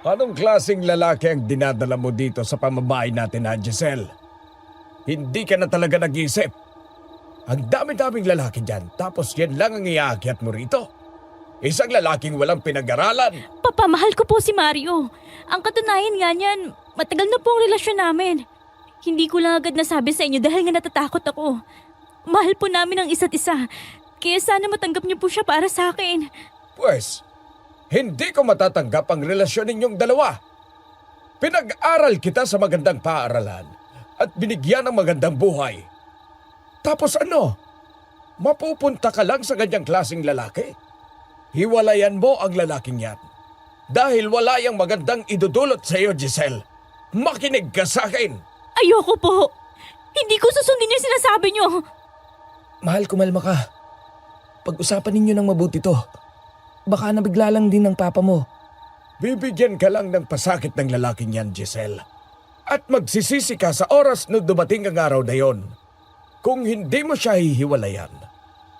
Anong klaseng lalaki ang dinadala mo dito sa pamabahay natin, ha, Giselle? Hindi ka na talaga nag-iisip. Ang dami-daming lalaki dyan, tapos yan lang ang iaakyat mo rito. Isang lalaking walang pinag-aralan. Papamahal ko po si Mario. Ang katunayan nga niyan, matagal na po ang relasyon namin. Hindi ko lang agad nasabi sa inyo dahil nga natatakot ako. Mahal po namin ang isa't isa. Kaya sana matanggap niyo po siya para sa akin. Pues, hindi ko matatanggap ang relasyon ninyong dalawa. Pinag-aral kita sa magandang paaralan at binigyan ng magandang buhay. Tapos ano? Mapupunta ka lang sa ganyang klaseng lalaki? Hiwalayan mo ang lalaking yan. Dahil wala yung magandang idudulot sa iyo, Giselle. Makinig ka sa akin. Ayoko po. Hindi ko susundin yung sinasabi niyo. Mahal, kumalma ka. Pag-usapan ninyo ng mabuti to. Baka nabigla lang din ng papa mo. Bibigyan ka lang ng pasakit ng lalaking yan, Giselle. At magsisisi ka sa oras na dumating ang araw na yon. Kung hindi mo siya hihiwalayan,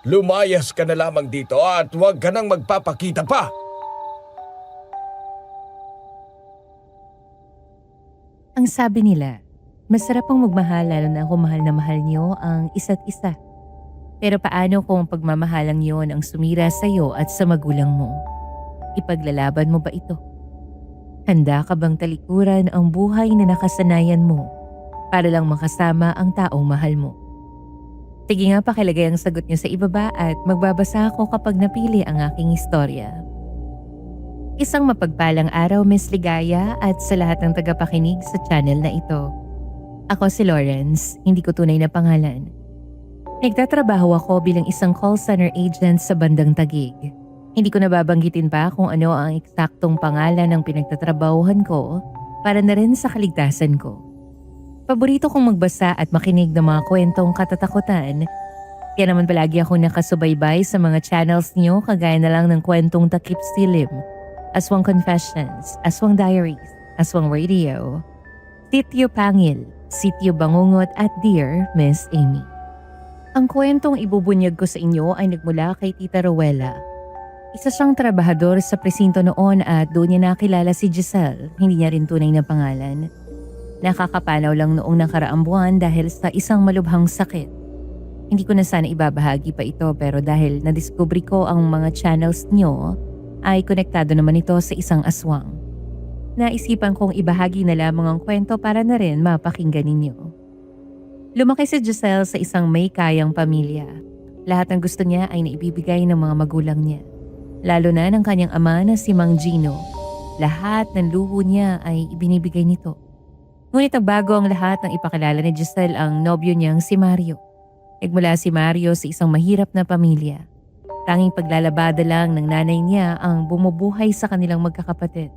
lumayas ka na lamang dito at huwag ka nang magpapakita pa. Ang sabi nila, masarap ang magmahal lalo na kung mahal na mahal niyo ang isa't isa. Pero paano kung pagmamahalang yon ang sumira sa iyo at sa magulang mo? Ipaglalaban mo ba ito? Handa ka bang talikuran ang buhay na nakasanayan mo para lang makasama ang taong mahal mo? Sige nga, pakilagay ang sagot niyo sa ibaba at magbabasa ako kapag napili ang aking istorya. Isang mapagpalang araw, Miss Ligaya, at sa lahat ng tagapakinig sa channel na ito. Ako si Lawrence, hindi ko tunay na pangalan. Nagtatrabaho ako bilang isang call center agent sa bandang Taguig. Hindi ko nababanggitin pa kung ano ang eksaktong pangalan ng pinagtatrabahuhan ko para na rin sa kaligtasan ko. Paborito kong magbasa at makinig ng mga kwentong katatakutan. Kaya naman palagi akong nakasubaybay sa mga channels niyo kagaya na lang ng kwentong Takip Silim, Aswang Confessions, Aswang Diaries, Aswang Radio, Sitio Pangil, Sitio Bangungot at Dear Miss Amy. Ang kwentong ibubunyag ko sa inyo ay nagmula kay Tita Rowella. Isa siyang trabahador sa presinto noon at doon niya nakilala si Giselle, hindi niya rin tunay na pangalan. Nakakapanaw lang noong nakaraang buwan dahil sa isang malubhang sakit. Hindi ko na sana ibabahagi pa ito pero dahil nadiskubre ko ang mga channels niyo, ay konektado naman ito sa isang aswang. Naisipan kong ibahagi na lamang ang kwento para na rin mapakinggan ninyo. Lumaki si Giselle sa isang may kayang pamilya. Lahat ng gusto niya ay naibibigay ng mga magulang niya. Lalo na ng kanyang ama na si Mang Gino. Lahat ng luho niya ay ibinibigay nito. Ngunit ang bago ang lahat nang ipakilala ni Giselle ang nobyo niyang si Mario. Nagmula si Mario sa isang mahirap na pamilya. Tanging paglalabada lang ng nanay niya ang bumubuhay sa kanilang magkakapatid.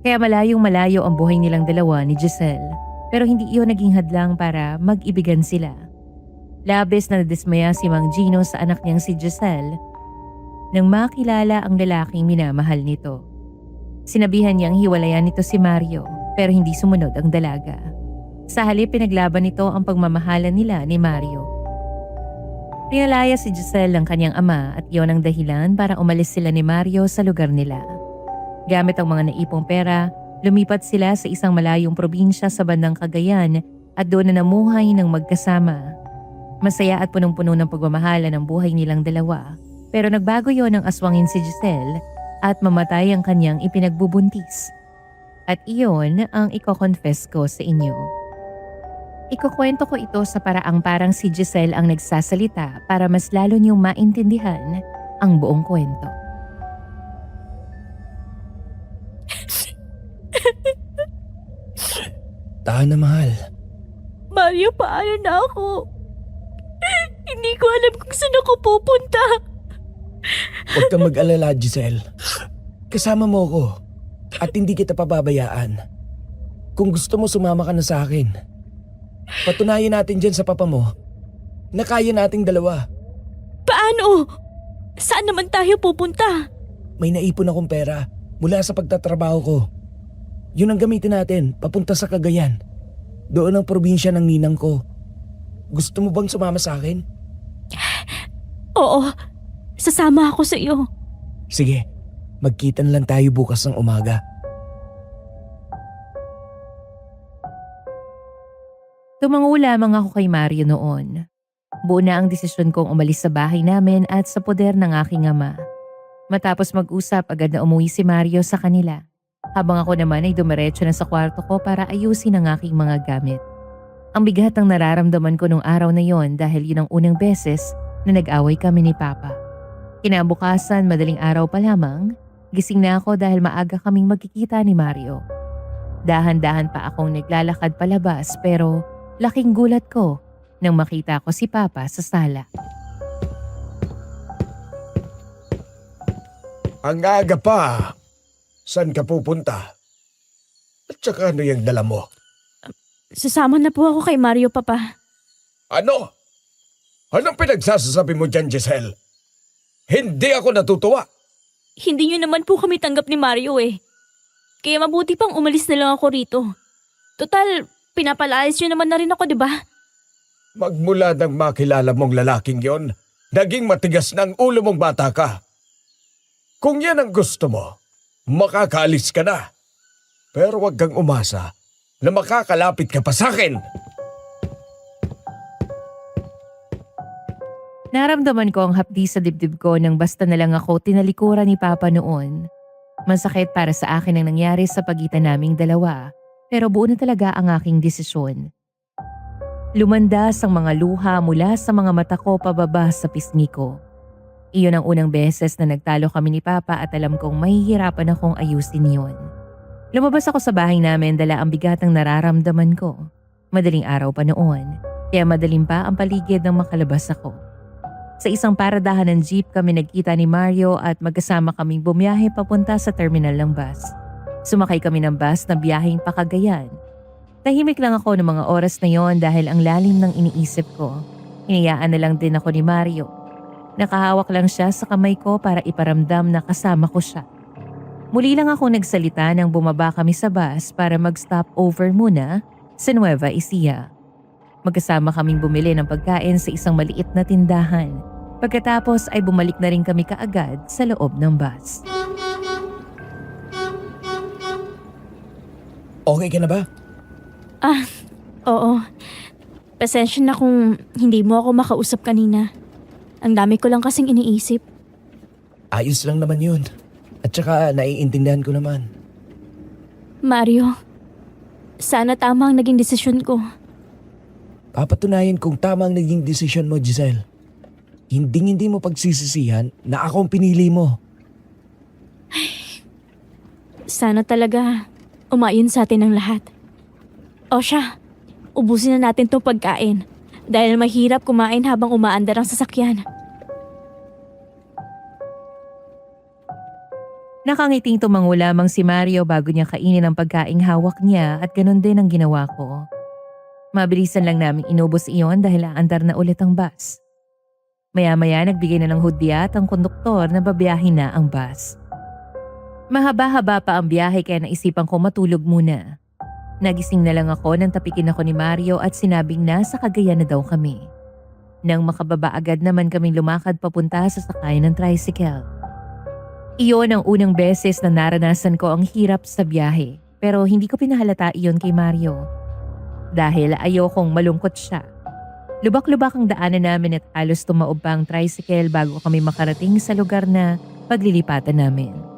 Kaya malayong malayo ang buhay nilang dalawa ni Giselle. Pero hindi iyon naging hadlang para mag-ibigan sila. Labis na nadismaya si Mang Gino sa anak niyang si Giselle nang makilala ang lalaking minamahal nito. Sinabihan niyang hiwalayan nito si Mario pero hindi sumunod ang dalaga. Sa halip pinaglaban nito ang pagmamahalan nila ni Mario. Pinalaya si Giselle ng kanyang ama at iyon ang dahilan para umalis sila ni Mario sa lugar nila. Gamit ang mga naipong pera, lumipat sila sa isang malayong probinsya sa bandang Cagayan at doon na namuhay ng magkasama. Masaya at punong-puno ng pagmamahala ng buhay nilang dalawa. Pero nagbago yon nang aswangin si Giselle at mamatay ang kanyang ipinagbubuntis. At iyon ang iko-confess ko sa inyo. Ikukwento ko ito sa paraang parang si Giselle ang nagsasalita para mas lalo niyong maintindihan ang buong kwento. Tahan na, mahal. Mario, paano na ako? Hindi ko alam kung saan ako pupunta. Huwag kang mag-alala, Giselle. Kasama mo ako at hindi kita pababayaan. Kung gusto mo, sumama ka na sa akin. Patunayan natin dyan sa papa mo na kaya nating dalawa. Paano? Saan naman tayo pupunta? May naipon akong pera mula sa pagtatrabaho ko. Yun ang gamitin natin papunta sa Cagayan. Doon ang probinsya ng ninang ko. Gusto mo bang sumama sa akin? Oo, sasama ako sa iyo. Sige, magkita na lang tayo bukas ng umaga. Tumango lamang ako kay Mario noon. Buo na ang desisyon kong umalis sa bahay namin at sa poder ng aking ama. Matapos mag-usap, agad na umuwi si Mario sa kanila. Habang ako naman ay dumiretso na sa kwarto ko para ayusin ang aking mga gamit. Ang bigat ang nararamdaman ko nung araw na yon dahil yun ang unang beses na nag-away kami ni Papa. Kinabukasan, madaling araw pa lamang, gising na ako dahil maaga kaming magkikita ni Mario. Dahan-dahan pa akong naglalakad palabas pero laking gulat ko nang makita ko si Papa sa sala. Ang aga pa. Saan ka pupunta? At saka ano yung dala mo? Sasama na po ako kay Mario, Papa. Ano? Anong pinagsasasabi mo dyan, Giselle? Hindi ako natutuwa. Hindi niyo naman po kami tanggap ni Mario eh. Kaya mabuti pang umalis na lang ako rito. Total, pinapalayas niyo naman na rin ako, di ba? Magmula nang makilala mong lalaking yon, naging matigas na ang ulo mong bata ka. Kung yan ang gusto mo, makakaalis ka na. Pero wag kang umasa na makakalapit ka pa sa akin. Naramdaman ko ang hapdi sa dibdib ko nang basta na lang ako tinalikuran ni Papa noon. Masakit para sa akin ang nangyari sa pagitan naming dalawa, pero buo na talaga ang aking desisyon. Lumandas ang mga luha mula sa mga mata ko pababa sa pisngi ko. Iyon ang unang beses na nagtalo kami ni Papa at alam kong mahihirapan akong ayusin yun. Lumabas ako sa bahay namin dala ang bigat ng nararamdaman ko. Madaling araw pa noon, kaya madaling pa ang paligid nang makalabas ako. Sa isang paradahan ng jeep kami nagkita ni Mario at magkasama kaming bumiyahe papunta sa terminal ng bus. Sumakay kami ng bus na biyaheng pa Cagayan. Tahimik lang ako ng mga oras na yon dahil ang lalim ng iniisip ko. Hinayaan na lang din ako ni Mario. Nakahawak lang siya sa kamay ko para iparamdam na kasama ko siya. Muli lang ako nagsalita nang bumaba kami sa bus para mag-stop over muna sa Nueva Ecija. Magkasama kaming bumili ng pagkain sa isang maliit na tindahan. Pagkatapos ay bumalik na rin kami kaagad sa loob ng bus. Okay ka na ba? Oo. Pasensya na kung hindi mo ako makausap kanina. Ang dami ko lang kasing iniisip. Ayos lang naman yun. At saka naiintindihan ko naman. Mario, sana tama ang naging desisyon ko. Papatunayan kung tama ang naging desisyon mo, Giselle. Hindi mo pagsisisihan na ako ang pinili mo. Sana talaga umayon sa atin ang lahat. O siya, ubusin na natin itong pagkain dahil mahirap kumain habang umaandar ang sasakyan. Nakangiting tumango lamang si Mario bago niya kainin ang pagkaing hawak niya at ganun din ang ginawa ko. Mabilisan lang naming inubos iyon dahil aandar na ulit ang bus. Maya-maya nagbigay na ng hudyat ang konduktor na babiyahin na ang bus. Mahaba-haba pa ang biyahe kaya naisipan ko matulog muna. Nagising na lang ako nang tapikin ako ni Mario at sinabing nasa Cagayan na daw kami. Nang makababa agad naman kaming lumakad papunta sa sakayan ng tricycle. Iyon ang unang beses na naranasan ko ang hirap sa biyahe pero hindi ko pinahalata iyon kay Mario. Dahil ayokong malungkot siya. Lubak-lubak ang daanan namin at halos tumaob pa ang tricycle bago kami makarating sa lugar na paglilipatan namin.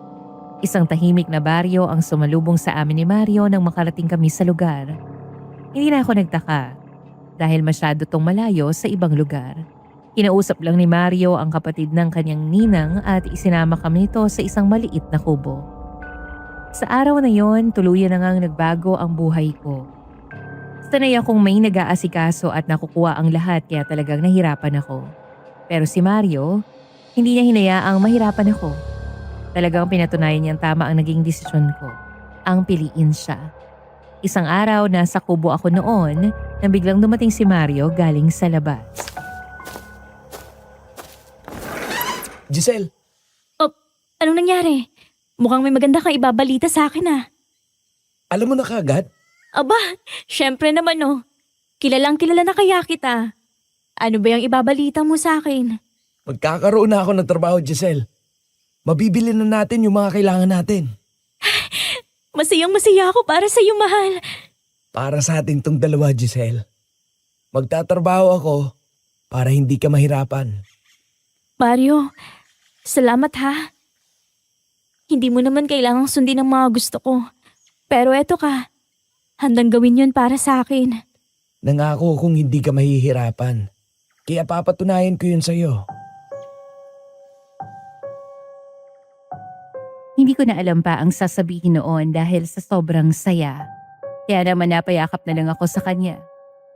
Isang tahimik na baryo ang sumalubong sa amin ni Mario nang makarating kami sa lugar. Hindi na ako nagtaka dahil masyado tong malayo sa ibang lugar. Kinausap lang ni Mario ang kapatid ng kanyang ninang at isinama kami nito sa isang maliit na kubo. Sa araw na yon, tuluyan na ngang nagbago ang buhay ko. Sanay akong may nag-aasikaso at nakukuha ang lahat kaya talagang nahirapan ako. Pero si Mario, hindi niya hinayaang mahirapan ako. Talagang pinatunayan niyang tama ang naging desisyon ko. Ang piliin siya. Isang araw nasa kubo ako noon nang biglang dumating si Mario galing sa labas. Giselle, Anong nangyari? Mukhang may maganda kang ibabalita sa akin ah. alam mo na kaagad? Aba, syempre naman oh. Kilalang kilala na kaya kita. Ano ba yung ibabalita mo sa akin? Magkakaroon na ako ng trabaho, Giselle. Mabibili na natin yung mga kailangan natin. Masayang masaya ako para sa iyo, mahal. Para sa ating tong dalawa, Giselle. Magtatrabaho ako para hindi ka mahirapan. Mario, salamat ha. Hindi mo naman kailangang sundin ang mga gusto ko. Pero eto ka, handang gawin yon para sa akin. Nangako kung hindi ka mahihirapan. Kaya papatunayan ko yun sa'yo. Hindi ko na alam pa ang sasabihin noon dahil sa sobrang saya. Kaya naman napayakap na lang ako sa kanya.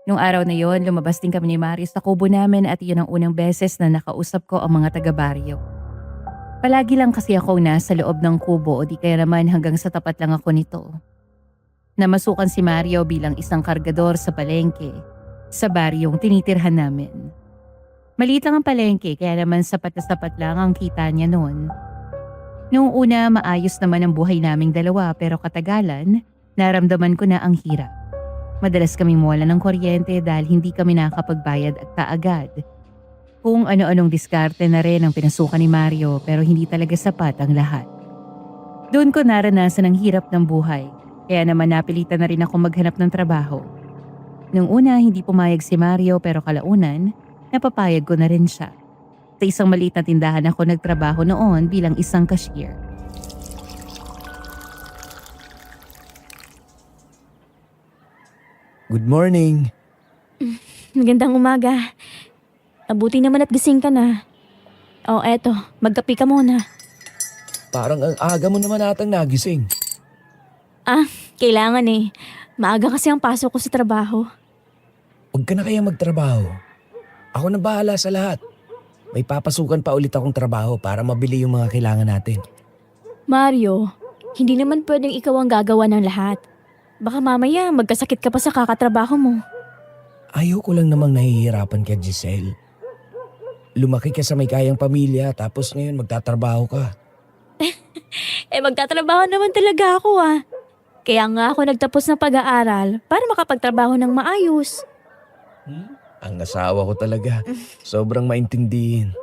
Nung araw na yon, lumabas din kami ni Mario sa kubo namin at yun ang unang beses na nakausap ko ang mga taga-baryo. Palagi lang kasi ako nasa loob ng kubo o di kaya naman hanggang sa tapat lang ako nito. Namasukan si Mario bilang isang kargador sa palengke sa baryong tinitirhan namin. Maliit lang ang palengke kaya naman sapat na sapat lang ang kita niya noon. Noong una maayos naman ang buhay naming dalawa pero katagalan naramdaman ko na ang hirap. Madalas kaming mawala ng kuryente dahil hindi kami nakakapagbayad at kaagad. Kung ano-anong diskarte na rin ang pinasukan ni Mario pero hindi talaga sapat ang lahat. Doon ko naranasan ang hirap ng buhay kaya naman napilitan na rin ako maghanap ng trabaho. Nung una hindi pumayag si Mario pero kalaunan napapayag ko na rin siya. Sa isang maliit na tindahan ako nagtrabaho noon bilang isang cashier. Good morning. Magandang umaga. Mabuti naman at gising ka na. O eto, magkape ka muna. Parang ang aga mo naman atang nagising. Kailangan eh. Maaga kasi ang pasok ko sa trabaho. Huwag ka na kaya magtrabaho. Ako na bahala sa lahat. May papasukan pa ulit akong trabaho para mabili yung mga kailangan natin. Mario, hindi naman pwedeng ikaw ang gagawa ng lahat. Baka mamaya magkasakit ka pa sa kakatrabaho mo. Ayaw ko lang namang nahihirapan kay Giselle. Lumaki ka sa may kayang pamilya tapos ngayon magtatrabaho ka. Magtatrabaho naman talaga ako ah. Kaya nga ako nagtapos ng pag-aaral para makapagtrabaho ng maayos. Ang asawa ko talaga. Sobrang maintindihin.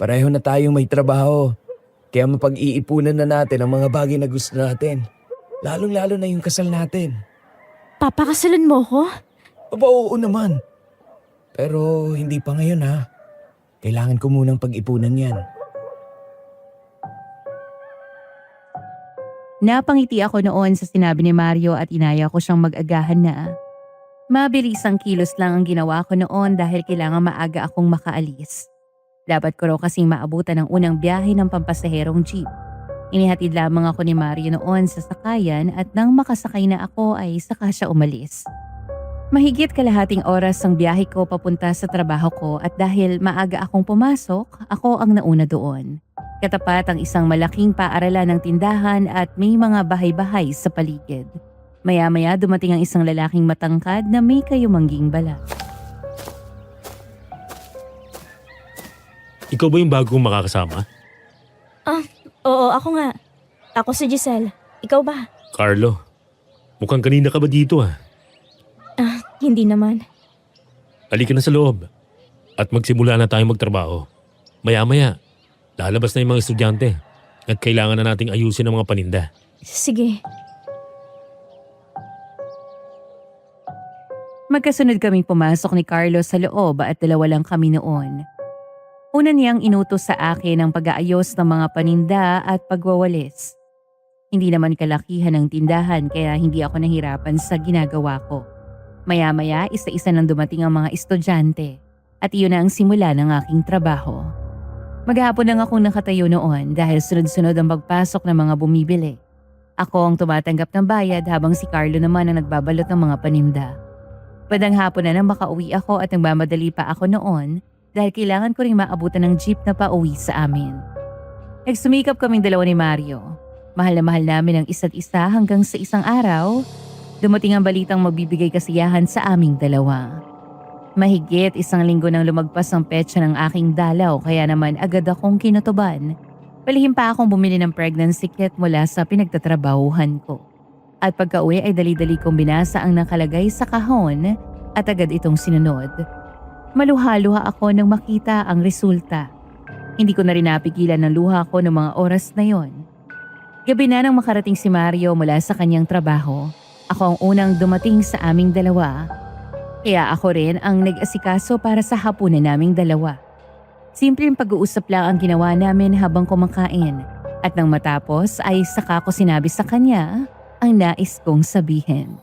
Pareho na tayong may trabaho. Kaya mapag-iipunan na natin ang mga bagay na gusto natin. Lalong-lalo na yung kasal natin. Papakasalan mo ko? Aba, oo naman. Pero hindi pa ngayon ha. Kailangan ko munang pag-ipunan yan. Napangiti ako noon sa sinabi ni Mario at inaya ko siyang mag-agahan na. Mabilis ang kilos lang ang ginawa ko noon dahil kailangan maaga akong makaalis. Dapat ko raw kasing maabutan ang unang biyahe ng pampasaherong jeep. Inihatid lamang ako ni Mario noon sa sakayan at nang makasakay na ako ay saka siya umalis. Mahigit kalahating oras ang biyahe ko papunta sa trabaho ko at dahil maaga akong pumasok, ako ang nauna doon. Katapat ang isang malaking paaralan ng tindahan at may mga bahay-bahay sa paligid. Maya-maya dumating ang isang lalaking matangkad na may kayumangging balat. Ikaw ba yung bagong makakasama? Oo, ako nga. Ako si Giselle. Ikaw ba? Carlo, mukhang kanina ka ba dito Hindi naman. Halika na sa loob at magsimula na tayong magtrabaho. Maya-maya, lalabas na yung mga estudyante at kailangan na nating ayusin ang mga paninda. Sige. Magkasunod kaming pumasok ni Carlos sa loob at dalawa lang kami noon. Una niyang inutos sa akin ang pag-aayos ng mga paninda at pagwawalis. Hindi naman kalakihan ng tindahan kaya hindi ako nahirapan sa ginagawa ko. Maya-maya isa-isa nang dumating ang mga estudyante at iyon na ang simula ng aking trabaho. Maghapon lang akong nakatayo noon dahil sunod-sunod ang pagpasok ng mga bumibili. Ako ang tumatanggap ng bayad habang si Carlo naman ang nagbabalot ng mga paninda. Badang hapon na nang makauwi ako at nagmamadali pa ako noon dahil kailangan ko ring maabutan ng jeep na pauwi sa amin. Nagsumikap kaming dalawa ni Mario. Mahal na mahal namin ang isa't isa hanggang sa isang araw, dumating ang balitang magbibigay kasiyahan sa aming dalawa. Mahigit isang linggo nang lumagpas ang petsa ng aking dalaw kaya naman agad akong kinutuban. Palihim pa akong bumili ng pregnancy kit mula sa pinagtatrabahuhan ko. At pagka-uwi ay dali-dali kong binasa ang nakalagay sa kahon at agad itong sinunod. Maluha-luha ako nang makita ang resulta. Hindi ko na rin napigilan ng luha ko ng mga oras na yon. Gabi na nang makarating si Mario mula sa kanyang trabaho. Ako ang unang dumating sa aming dalawa. Kaya ako rin ang nag-asikaso para sa hapunan naming dalawa. Simpleng pag-uusap lang ang ginawa namin habang kumakain. At nang matapos ay saka ko sinabi sa kanya ang nais kong sabihin.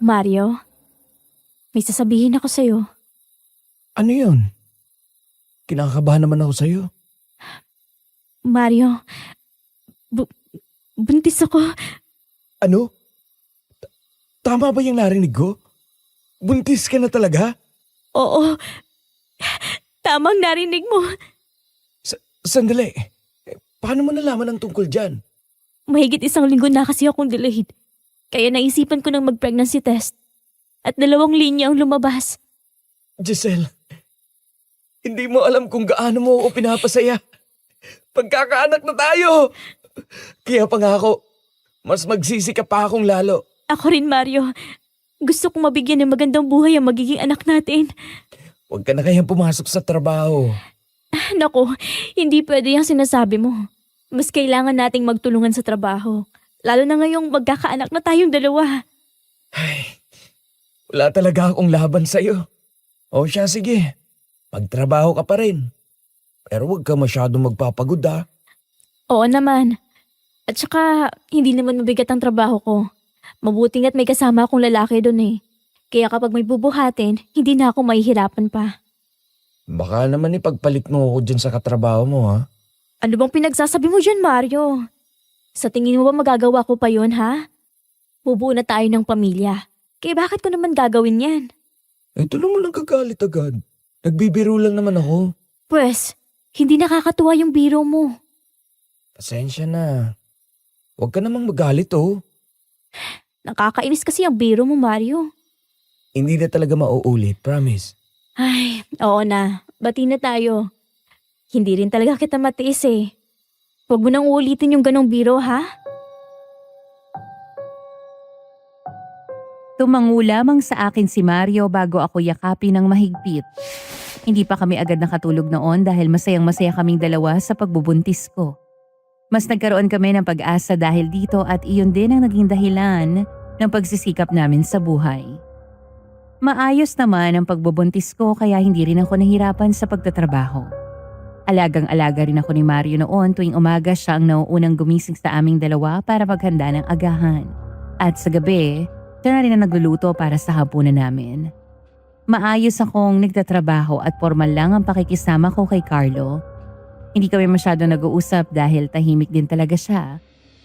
Mario, may sasabihin ako sa'yo. Ano yun? Kinakabahan naman ako sa'yo. Mario, buntis ako. Ano? Tama ba yung narinig ko? Buntis ka na talaga? Oo, tamang narinig mo. Sandali. Paano mo nalaman ang tungkol dyan? Mahigit 1 linggo na kasi akong delayed. Kaya naisipan ko ng mag-pregnancy test. At 2 linya ang lumabas. Giselle, hindi mo alam kung gaano mo ako pinapasaya. Pagkakaanak na tayo! Kaya pa nga ako, mas magsisika pa akong lalo. Ako rin, Mario. Gusto kong mabigyan ng magandang buhay ang magiging anak natin. Huwag ka na kayang pumasok sa trabaho. Naku, hindi pwede yung sinasabi mo. Mas kailangan nating magtulungan sa trabaho. Lalo na ngayong magkakaanak na tayong 2. Ay, wala talaga akong laban sa'yo. O siya, sige. Magtrabaho ka pa rin. Pero huwag ka masyadong magpapagod ah. Oo naman. At saka, hindi naman mabigat ang trabaho ko. Mabuting at may kasama akong lalaki doon eh. Kaya kapag may bubuhatin, hindi na ako mahihirapan pa. Baka naman ipagpalit mo ako dyan sa katrabaho mo ha. Ano bang pinagsasabi mo dyan, Mario? Sa tingin mo ba magagawa ko pa yun, ha? Bubuo na tayo ng pamilya. Kaya bakit ko naman gagawin yan? Ito naman nagkagalit agad. Nagbibiro lang naman ako. Pwes, hindi nakakatuwa yung biro mo. Pasensya na. Huwag ka namang magalit oh. Nakakainis kasi ang biro mo, Mario. Hindi na talaga mauulit, promise. Ay, oo na. Bati na tayo. Hindi rin talaga kita matiis eh. Huwag mo nang ulitin yung ganong biro, ha? Tumango lamang sa akin si Mario bago ako yakapin ng mahigpit. Hindi pa kami agad nakatulog noon dahil masayang-masaya kaming dalawa sa pagbubuntis ko. Mas nagkaroon kami ng pag-asa dahil dito at iyon din ang naging dahilan ng pagsisikap namin sa buhay. Maayos naman ang pagbubuntis ko kaya hindi rin ako nahirapan sa pagtatrabaho. Alagang-alaga rin ako ni Mario noon tuwing umaga siya ang nauunang gumising sa aming dalawa para maghanda ng agahan. At sa gabi, siya na rin ang nagluluto para sa hapunan namin. Maayos akong nagtatrabaho at formal lang ang pakikisama ko kay Carlo. Hindi kami masyado nag-uusap dahil tahimik din talaga siya.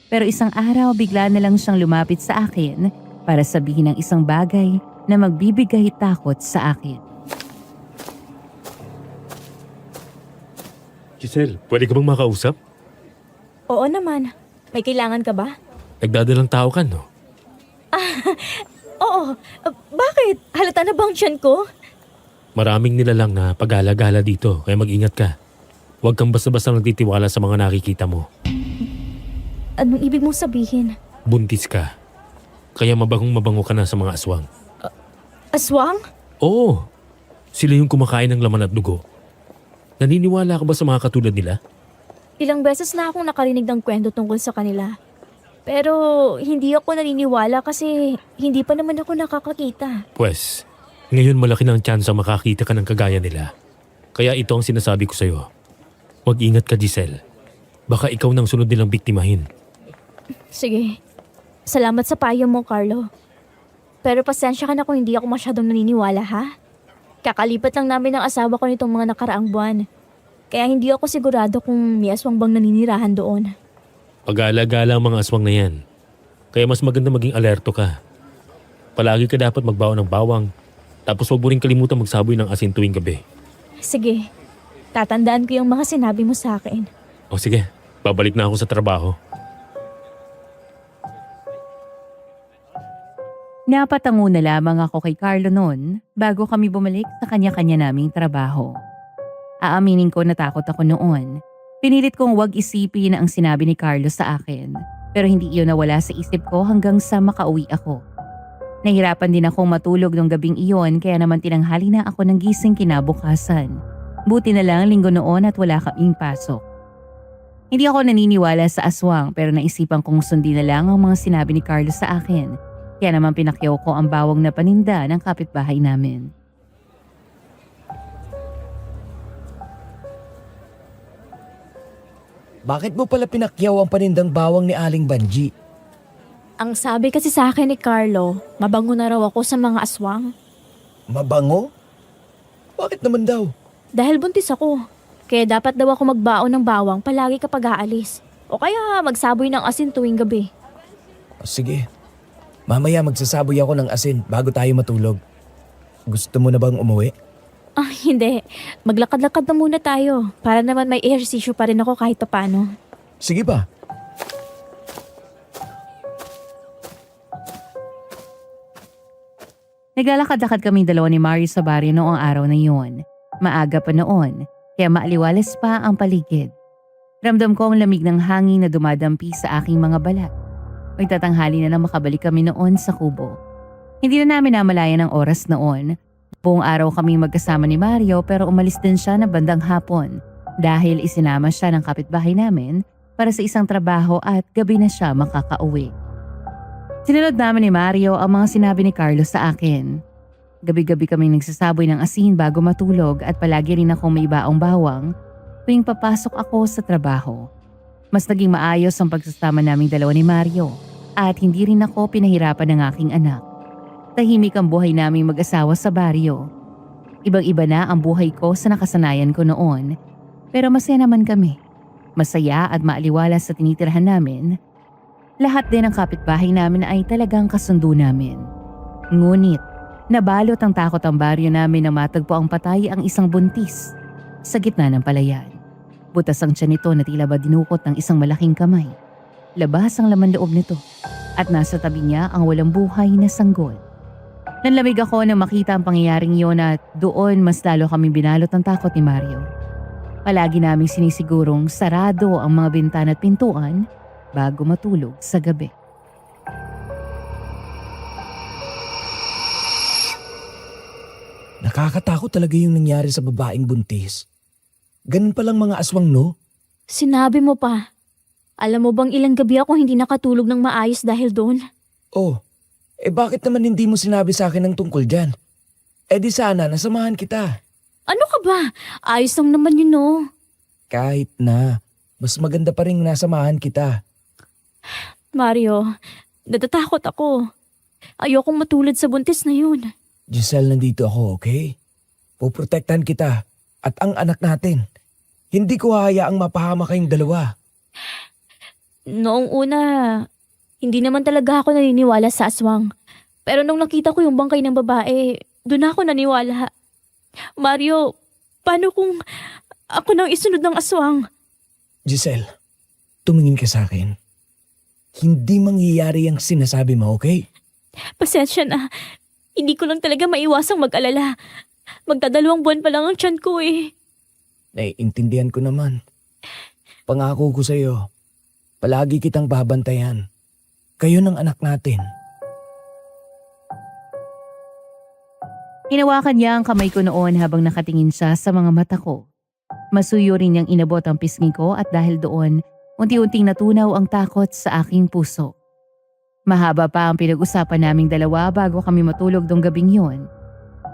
Pero isang araw bigla na lang siyang lumapit sa akin para sabihin ng isang bagay na magbibigay takot sa akin. Giselle, pwede ka bang makausap? Oo naman. May kailangan ka ba? Nagdadalang tao ka, no? Oo. Bakit? Halata na bang tiyan ko? Maraming nilalang na pag-alagala dito, kaya mag-ingat ka. Huwag kang basta-basta nagtitiwala sa mga nakikita mo. Anong ibig mong sabihin? Buntis ka. Kaya mabangong-mabango ka na sa mga aswang. Aswang? Oo. Sila yung kumakain ng laman at dugo. Naniniwala ka ba sa mga katulad nila? Ilang beses na akong nakarinig ng kwento tungkol sa kanila. Pero hindi ako naniniwala kasi hindi pa naman ako nakakakita. Pwes, ngayon malaki na ang tsansa makakita ka ng kagaya nila. Kaya ito ang sinasabi ko sa'yo. Mag-ingat ka, Giselle. Baka ikaw nang sunod nilang biktimahin. Sige. Salamat sa payo mo, Carlo. Pero pasensya ka na kung hindi ako masyadong naniniwala, ha? Kakalipat lang namin ng asawa ko nitong mga nakaraang buwan. Kaya hindi ako sigurado kung may aswang bang naninirahan doon. Pag-aalaga lang ang mga aswang na yan. Kaya mas maganda maging alerto ka. Palagi ka dapat magbawa ng bawang. Tapos huwag mo rin kalimutan magsaboy ng asin tuwing gabi. Sige. Tatandaan ko yung mga sinabi mo sa akin. O sige, babalik na ako sa trabaho. Napatango na lamang ako kay Carlo noon bago kami bumalik sa kanya-kanya naming trabaho. Aaminin ko natakot ako noon. Pinilit kong wag isipin ang sinabi ni Carlo sa akin. Pero hindi iyon nawala sa isip ko hanggang sa makauwi ako. Nahirapan din akong matulog nung gabing iyon kaya naman tinanghali na ako ng gising kinabukasan. Buti na lang linggo noon at wala kaming pasok. Hindi ako naniniwala sa aswang pero naisipan kong sundin na lang ang mga sinabi ni Carlos sa akin. Kaya naman pinakyaw ko ang bawang na paninda ng kapitbahay namin. Bakit mo pala pinakyaw ang panindang bawang ni Aling Banji? Ang sabi kasi sa akin ni Carlo, mabango na raw ako sa mga aswang. Mabango? Bakit naman daw? Dahil buntis ako. Kaya dapat daw ako magbaon ng bawang palagi kapag aalis. O kaya magsaboy ng asin tuwing gabi. Sige. Mamaya magsasaboy ako ng asin bago tayo matulog. Gusto mo na bang umuwi? Ah, hindi. Maglakad-lakad na muna tayo. Para naman may ehersisyo pa rin ako kahit paano. Sige ba? Naglalakad-lakad kami dalawa ni Mario sa baryo noong araw na yun. Maaga pa noon, kaya maaliwalas pa ang paligid. Ramdam ko ang lamig ng hangin na dumadampi sa aking mga balat. Magtatanghali na makabalik kami noon sa kubo. Hindi na namin namalayan ang oras noon. Buong araw kami magkasama ni Mario pero umalis din siya na bandang hapon dahil isinama siya ng kapitbahay namin para sa isang trabaho at gabi na siya makakauwi. Sinunod namin ni Mario ang mga sinabi ni Carlos sa akin. Gabi-gabi kaming nagsasaboy ng asin bago matulog at palagi rin akong may baong bawang tuwing papasok ako sa trabaho. Mas naging maayos ang pagsasama naming dalawa ni Mario at hindi rin ako pinahirapan ng aking anak. Tahimik ang buhay naming mag-asawa sa baryo. Ibang-iba na ang buhay ko sa nakasanayan ko noon pero masaya naman kami. Masaya at maaliwala sa tinitirhan namin. Lahat din ng kapitbahay namin ay talagang kasundo namin. Ngunit, nabalot ang takot ang baryo namin na matagpo ang patay ang isang buntis sa gitna ng palayan. Butas ang tiyan nito na tila ba dinukot ng isang malaking kamay. Labas ang laman loob nito at nasa tabi niya ang walang buhay na sanggol. Nanlamig ako nang makita ang pangyayaring iyon at doon mas lalo kaming binalot ng takot ni Mario. Palagi naming sinisigurong sarado ang mga bintana at pintuan bago matulog sa gabi. Nakakatakot talaga yung nangyari sa babaeng buntis. Ganun palang mga aswang, no? Sinabi mo pa. Alam mo bang ilang gabi ako hindi nakatulog ng maayos dahil doon? Oh, bakit naman hindi mo sinabi sa akin ng tungkol dyan? Di sana nasamahan kita. Ano ka ba? Ayos lang naman yun, no? Kahit na, mas maganda pa rin nasamahan kita. Mario, natatakot ako. Ayokong matulad sa buntis na yun. Giselle, nandito ako, okay? Poprotektahan kita at ang anak natin. Hindi ko hahayaang mapahama kayong dalawa. Noong una, hindi naman talaga ako naniniwala sa aswang. Pero nung nakita ko yung bangkay ng babae, doon ako naniwala. Mario, paano kung ako nang isunod ng aswang? Giselle, tumingin ka sa akin. Hindi mangyayari ang sinasabi mo, okay? Pasensya na. Hindi ko lang talaga maiwasang mag-alala. Magdadalawang buwan pa lang ang tiyan ko eh. Naiintindihan ko naman. Pangako ko sa'yo, palagi kitang babantayan. Kayo ng anak natin. Hinawakan niya ang kamay ko noon habang nakatingin siya sa mga mata ko. Masuyo rin niyang inabot ang pisngi ko at dahil doon, unti-unting natunaw ang takot sa aking puso. Mahaba pa ang pinag-usapan naming dalawa bago kami matulog dong gabing yun.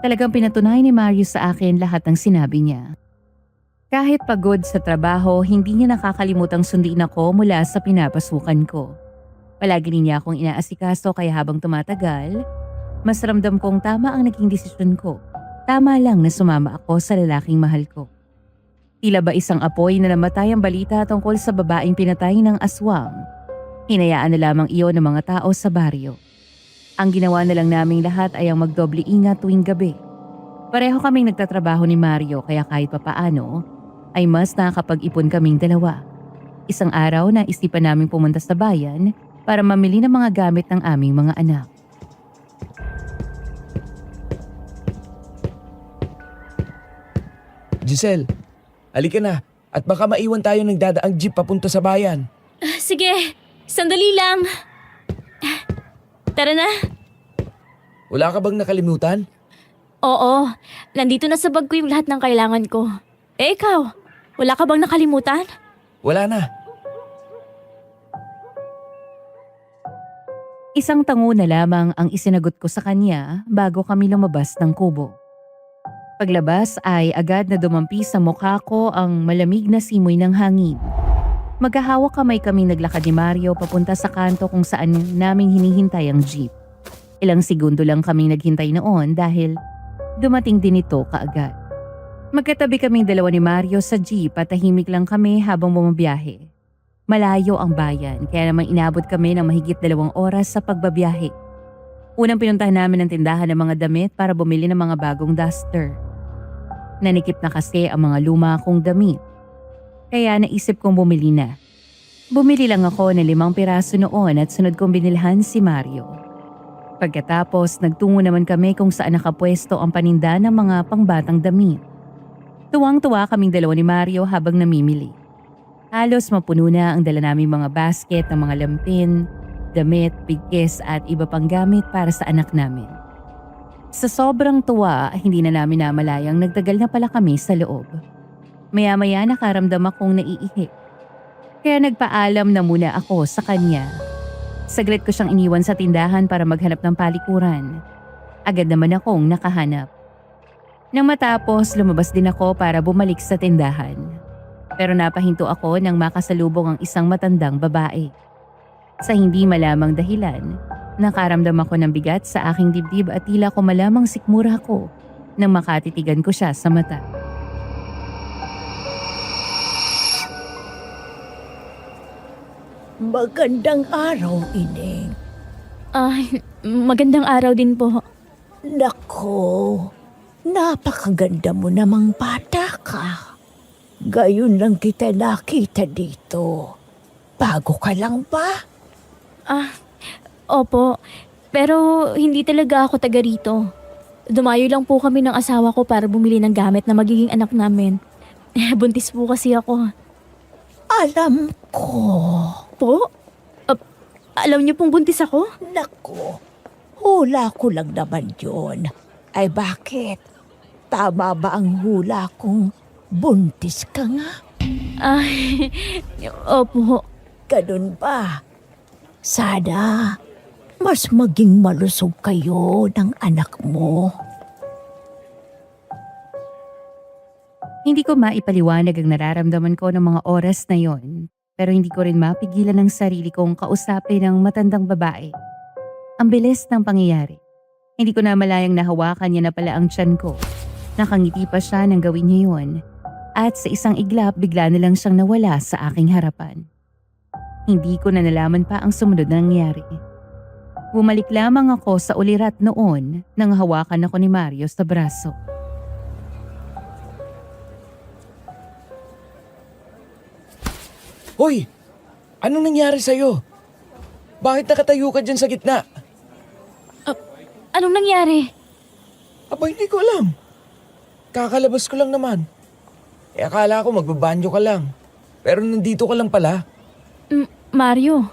Talagang pinatunay ni Mario sa akin lahat ng sinabi niya. Kahit pagod sa trabaho, hindi niya nakakalimutang sundin ako mula sa pinapasukan ko. Palagi rin niya akong inaasikaso kaya habang tumatagal, mas ramdam kong tama ang naging desisyon ko. Tama lang na sumama ako sa lalaking mahal ko. Tila ba isang apoy na namatay ang balita tungkol sa babaeng pinatay ng aswang. Hinayaan na lamang iyon ng mga tao sa baryo. Ang ginawa na lang naming lahat ay ang magdoble ingat tuwing gabi. Pareho kaming nagtatrabaho ni Mario kaya kahit papaano ay mas nakakapag-ipon kaming dalawa. Isang araw na isipan naming pumunta sa bayan para mamili ng mga gamit ng aming mga anak. Giselle, halika na at baka maiwan tayo ng dadaang jeep papunta sa bayan. Sige, sandali lang. Tara na. Wala ka bang nakalimutan? Oo, nandito na sa bag ko yung lahat ng kailangan ko. Ikaw, wala ka bang nakalimutan? Wala na. Isang tango na lamang ang isinagot ko sa kanya bago kami lumabas ng kubo. Paglabas ay agad na dumampi sa mukha ko ang malamig na simoy ng hangin. Magkahawak kamay kaming naglakad ni Mario papunta sa kanto kung saan namin hinihintay ang jeep. Ilang segundo lang kaming naghintay noon dahil dumating din ito kaagad. Magkatabi kaming dalawa ni Mario sa jeep at tahimik lang kami habang bumabiyahe. Malayo ang bayan kaya naman inabot kami ng mahigit 2 oras sa pagbabiyahe. Unang pinuntahan namin ang tindahan ng mga damit para bumili ng mga bagong duster. Nanikip na kasi ang mga luma kong damit. Kaya naisip kong bumili na. Bumili lang ako ng 5 piraso noon at sunod kong binilhan si Mario. Pagkatapos nagtungo naman kami kung saan nakapwesto ang paninda ng mga pangbatang damit. Tuwang-tuwa kaming dalawa ni Mario habang namimili. Halos mapuno na ang dala naming mga basket ng mga lampin, damit, bigkis at iba pang gamit para sa anak namin. Sa sobrang tuwa, hindi na namin namalayang nagtagal na pala kami sa loob. Maya-maya nakaramdam akong naiihi. Kaya nagpaalam na muna ako sa kanya. Saglit ko siyang iniwan sa tindahan para maghanap ng palikuran. Agad naman akong nakahanap. Nang matapos, lumabas din ako para bumalik sa tindahan. Pero napahinto ako nang makasalubong ang isang matandang babae. Sa hindi malamang dahilan, nakaramdam ako ng bigat sa aking dibdib at tila ko malamang sikmura ako nang makatitigan ko siya sa mata. Magandang araw, Ining. Magandang araw din po. Nako, napakaganda mo namang bata ka. Gayon lang kita nakita dito. Bago ka lang ba? Opo. Pero hindi talaga ako taga rito. Dumayo lang po kami ng asawa ko para bumili ng gamit na magiging anak namin. Buntis po kasi ako. Alam ko. Po? Alam niyo pong buntis ako? Nako, hula ko lang naman yun. Ay bakit? Tama ba ang hula kong buntis ka nga? Opo. Ganun ba? Sana mas maging malusog kayo ng anak mo. Hindi ko maipaliwanag ang nararamdaman ko ng mga oras na yon, pero hindi ko rin mapigilan ang sarili kong kausapin ng matandang babae. Ang bilis ng pangyayari. Hindi ko na malayang nahawakan niya na pala ang tiyan ko. Nakangiti pa siya nang gawin niya yun. At sa isang iglap, bigla na lang siyang nawala sa aking harapan. Hindi ko na nalaman pa ang sumunod na nangyari. Bumalik lamang ako sa ulirat noon nang hawakan ako ni Mario sa braso. Hoy! Anong nangyari sa'yo? Bakit nakatayo ka dyan sa gitna? Anong nangyari? Aba, hindi ko alam. Kakalabas ko lang naman. Akala ko magbabanyo ka lang. Pero nandito ka lang pala. Mario.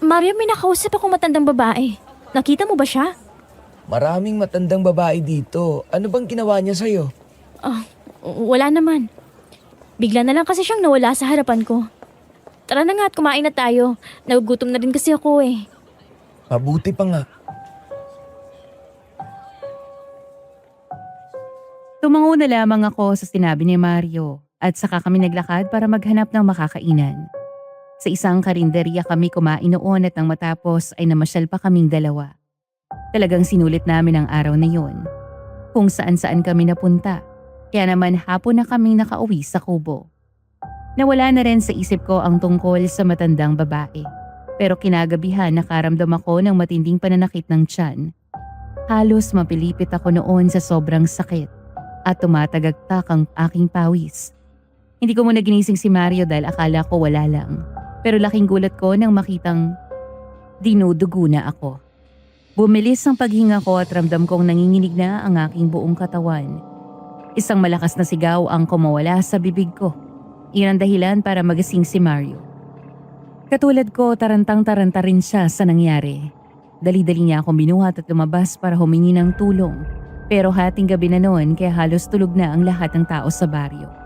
Mario, may nakausap akong matandang babae. Nakita mo ba siya? Maraming matandang babae dito. Ano bang ginawa niya sa'yo? Wala naman. Bigla na lang kasi siyang nawala sa harapan ko. Tara na nga at kumain na tayo. Nagugutom na din kasi ako eh. Mabuti pa nga. Tumango na lamang ako sa sinabi ni Mario at saka kami naglakad para maghanap ng makakainan. Sa isang karinderya kami kumain noon at nang matapos ay namasyal pa kaming dalawa. Talagang sinulit namin ang araw na yun. Kung saan-saan kami napunta. Kaya naman hapon na kaming nakauwi sa kubo. Nawala na rin sa isip ko ang tungkol sa matandang babae. Pero kinagabihan nakaramdam ako ng matinding pananakit ng tiyan. Halos mapilipit ako noon sa sobrang sakit. At tumatagagtak ang aking pawis. Hindi ko muna ginising si Mario dahil akala ko wala lang. Pero laking gulat ko nang makitang dinudugo na ako. Bumilis ang paghinga ko at ramdam kong nanginginig na ang aking buong katawan. Isang malakas na sigaw ang kumawala sa bibig ko. Iyan ang dahilan para magising si Mario. Katulad ko, tarantang-taranta rin siya sa nangyari. Dali-dali niya akong binuhat at lumabas para humingi ng tulong. Pero hating gabi na noon kaya halos tulog na ang lahat ng tao sa baryo.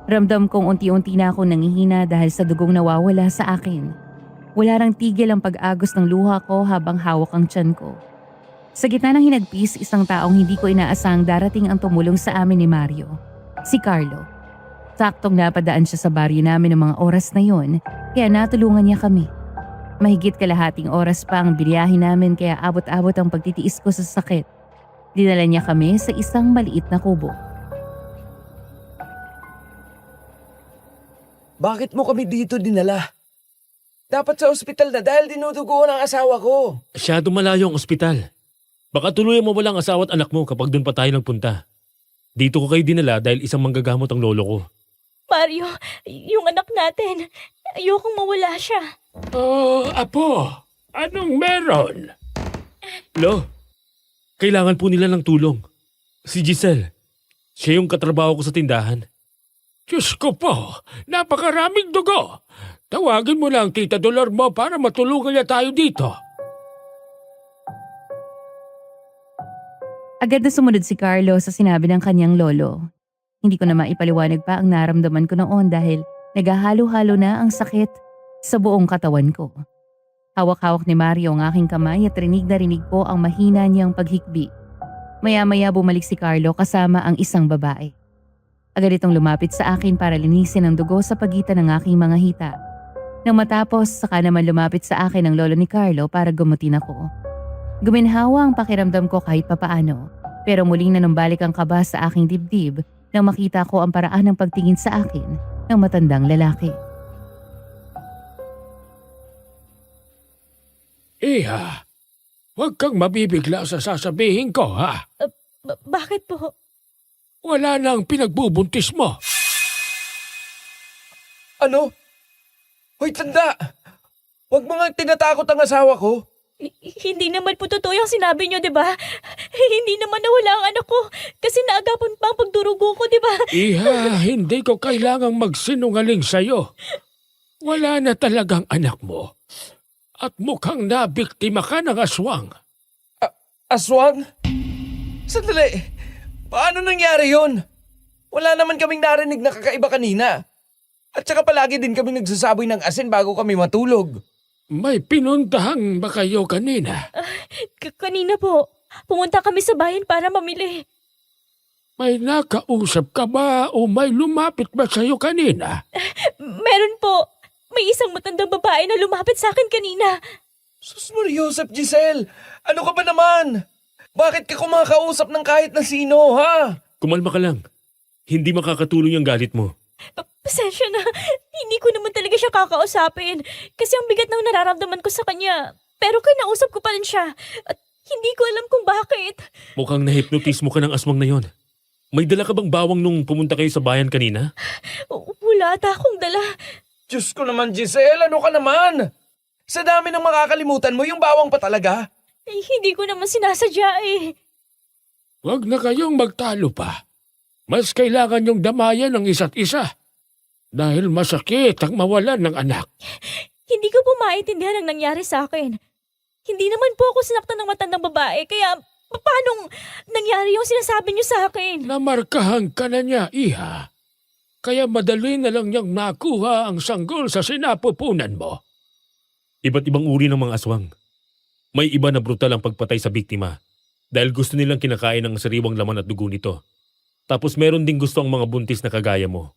Ramdam kong unti-unti na akong nangihina dahil sa dugong nawawala sa akin. Wala rang tigil ang pag-agos ng luha ko habang hawak ang tiyan ko. Sa gitna ng hinagpis, isang taong hindi ko inaasang darating ang tumulong sa amin ni Mario. Si Carlo. Saktong napadaan siya sa baryo namin ng mga oras na yon, kaya natulungan niya kami. Mahigit kalahating oras pa ang biniyahe namin kaya abot-abot ang pagtitiis ko sa sakit. Dinala niya kami sa isang maliit na kubo. Bakit mo kami dito dinala? Dapat sa ospital na dahil dinudugo ng asawa ko. Masyado malayo ang ospital. Baka tuluyan mo walang asawa at anak mo kapag doon pa tayo nagpunta. Dito ko kayo dinala dahil isang manggagamot ang lolo ko. Mario, yung anak natin, ayokong mawala siya. Oh, apo, anong meron? Lo, kailangan po nila ng tulong. Si Giselle, siya yung katrabaho ko sa tindahan. Diyos ko po, napakaraming dugo. Tawagin mo lang Tita Dolor mo para matulungan niya tayo dito. Agad na sumunod si Carlo sa sinabi ng kanyang lolo. Hindi ko na maipaliwanag pa ang naramdaman ko noon dahil naghahalo-halo na ang sakit sa buong katawan ko. Hawak-hawak ni Mario ang aking kamay at rinig na rinig ko ang mahina niyang paghikbi. Maya-maya bumalik si Carlo kasama ang isang babae. Agad itong lumapit sa akin para linisin ang dugo sa pagitan ng aking mga hita. Nang matapos, saka naman lumapit sa akin ang lolo ni Carlo para gumutin ako. Guminhawa ang pakiramdam ko kahit papaano, pero muling nanumbalik ang kaba sa aking dibdib nang makita ko ang paraan ng pagtingin sa akin ng matandang lalaki. Iha, huwag kang mabibigla sa sasabihin ko ha. Bakit po? Wala nang pinagbubuntis mo. Ano? Hoy, tanda! Huwag mo nga tinatakot ang asawa ko. Hindi naman po totoo yung sinabi niyo, di ba? Hindi naman nawala ang anak ko kasi naagapon pa ang pagdurugo ko, di ba? Iha, hindi ko kailangang magsinungaling sa'yo. Wala na talagang anak mo. At mukhang nabiktima ka ng aswang. Aswang? Sandali! Paano nangyari yun? Wala naman kaming narinig na kakaiba kanina. At saka palagi din kami nagsasaboy ng asin bago kami matulog. May pinuntahan ba kayo kanina? Kanina po, pumunta kami sa bayan para mamili. May nakausap ka ba o may lumapit ba sa'yo kanina? Meron po. May isang matandang babae na lumapit sa akin kanina. Sus Mariosep, Giselle! Ano ka ba naman? Bakit ka kumakausap ng kahit na sino, ha? Kumalma ka lang. Hindi makakatulong yung galit mo. Pasensya na. Hindi ko naman talaga siya kakausapin. Kasi ang bigat ng nararamdaman ko sa kanya. Pero kinausap ko pa rin siya. At hindi ko alam kung bakit. Mukhang na-hypnotize mo ka ng aswang na yon. May dala ka bang bawang nung pumunta kayo sa bayan kanina? Wala ata akong dala. Diyos ko naman, Giselle, ano ka naman? Sa dami ng makakalimutan mo, yung bawang pa talaga. Hindi ko naman sinasadya eh. Huwag na kayong magtalo pa. Mas kailangan yung damayan ng isa't isa. Dahil masakit ang mawalan ng anak. Hindi ko po maintindihan ang nangyari sa akin. Hindi naman po ako sinaktan ng matandang babae, kaya paanong nangyari yung sinasabi niyo sa akin? Namarkahan ka na niya, iha. Kaya madali na lang niyang nakuha ang sanggol sa sinapupunan mo. Iba't ibang uri ng mga aswang. May iba na brutal ang pagpatay sa biktima dahil gusto nilang kinakain ang sariwang laman at dugo nito. Tapos meron ding gusto ang mga buntis na kagaya mo.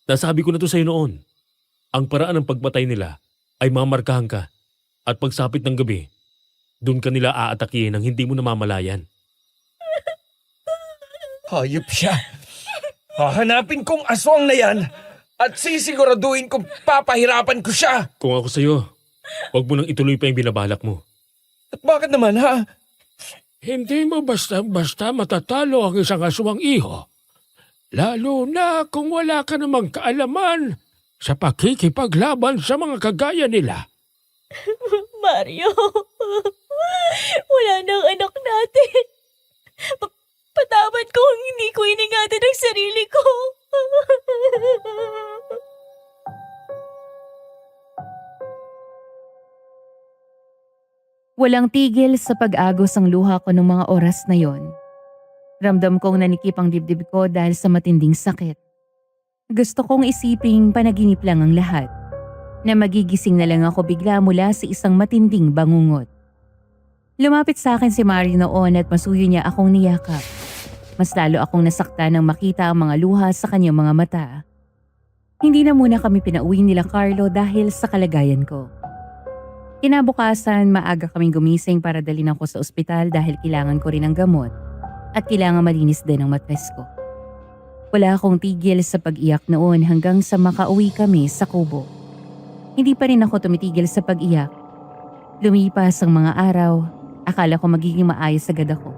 Nasabi ko na to sa'yo noon. Ang paraan ng pagpatay nila ay mamarkahan ka at pagsapit ng gabi, doon ka nila aatakihin nang hindi mo namamalayan. Hayop siya. Hahanapin kong aswang na yan at sisiguraduhin kong papahirapan ko siya. Kung ako sa'yo, huwag mo nang ituloy pa yung binabalak mo. At bakit naman, ha? Hindi mo basta-basta matatalo ang isang aswang iho. Lalo na kung wala ka namang kaalaman sa pakikipaglaban sa mga kagaya nila. Mario, wala na ang anak natin. Patawad ko kung hindi ko iningatan ang sarili ko. Walang tigil sa pag-agos ang luha ko ng mga oras na yon. Ramdam kong nanikip ang dibdib ko dahil sa matinding sakit. Gusto kong isiping panaginip lang ang lahat. na magigising na lang ako bigla mula sa isang matinding bangungot. Lumapit sa akin si Mario noon at masuyo niya akong niyakap. Mas lalo akong nasaktan nang makita ang mga luha sa kanyang mga mata. Hindi na muna kami pinauwi nila Carlo dahil sa kalagayan ko. Kinabukasan, maaga kaming gumising para dalhin ako sa ospital dahil kailangan ko rin ng gamot at kailangan malinis din ang matres ko. Wala akong tigil sa pag-iyak noon hanggang sa makauwi kami sa kubo. Hindi pa rin ako tumitigil sa pag-iyak. Lumipas ang mga araw, akala ko magiging maayos agad ako.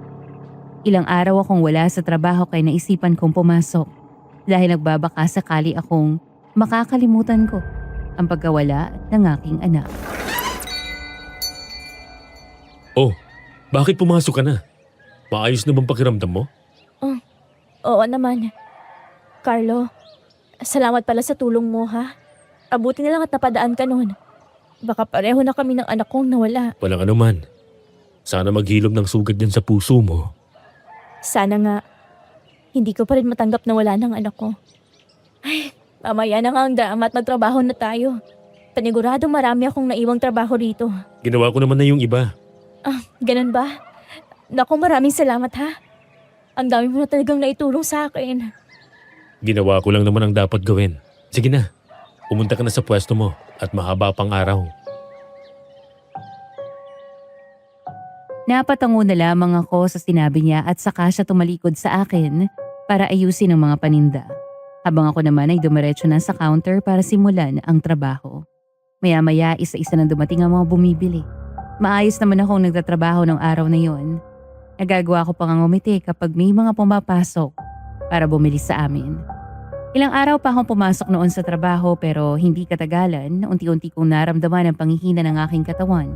Ilang araw akong wala sa trabaho kaya naisipan kong pumasok dahil nagbabaka sakali akong makakalimutan ko ang pagkawala ng aking anak. Oh, bakit pumasok ka na? Maayos na bang pakiramdam mo? Oo naman. Carlo, salamat pala sa tulong mo ha. Abuti na lang at napadaan ka noon. Baka pareho na kami ng anak kong nawala. Walang anuman. Sana maghilom ng sugat din sa puso mo. Sana nga, hindi ko pa rin matanggap na wala ng anak ko. Ay, mamaya na nga ang drama at magtrabaho na tayo. Panigurado marami akong naiwang trabaho rito. Ginawa ko naman na yung iba. Ganun ba? Naku, maraming salamat ha. Ang dami mo na talagang naitulong sa akin. Ginawa ko lang naman ang dapat gawin. Sige na, pumunta ka na sa pwesto mo at mahaba pang araw. Napatango na lamang ako sa sinabi niya at saka siya tumalikod sa akin para ayusin ang mga paninda. Habang ako naman ay dumiretso na sa counter para simulan ang trabaho. Maya-maya isa-isa na dumating ang mga bumibili. Maayos naman akong nagtatrabaho ng araw na yon. Nagagawa ko pang ngumiti kapag may mga pumapasok para bumili sa amin. Ilang araw pa akong pumasok noon sa trabaho pero hindi katagalan, unti-unti kong naramdaman ang panghihina ng aking katawan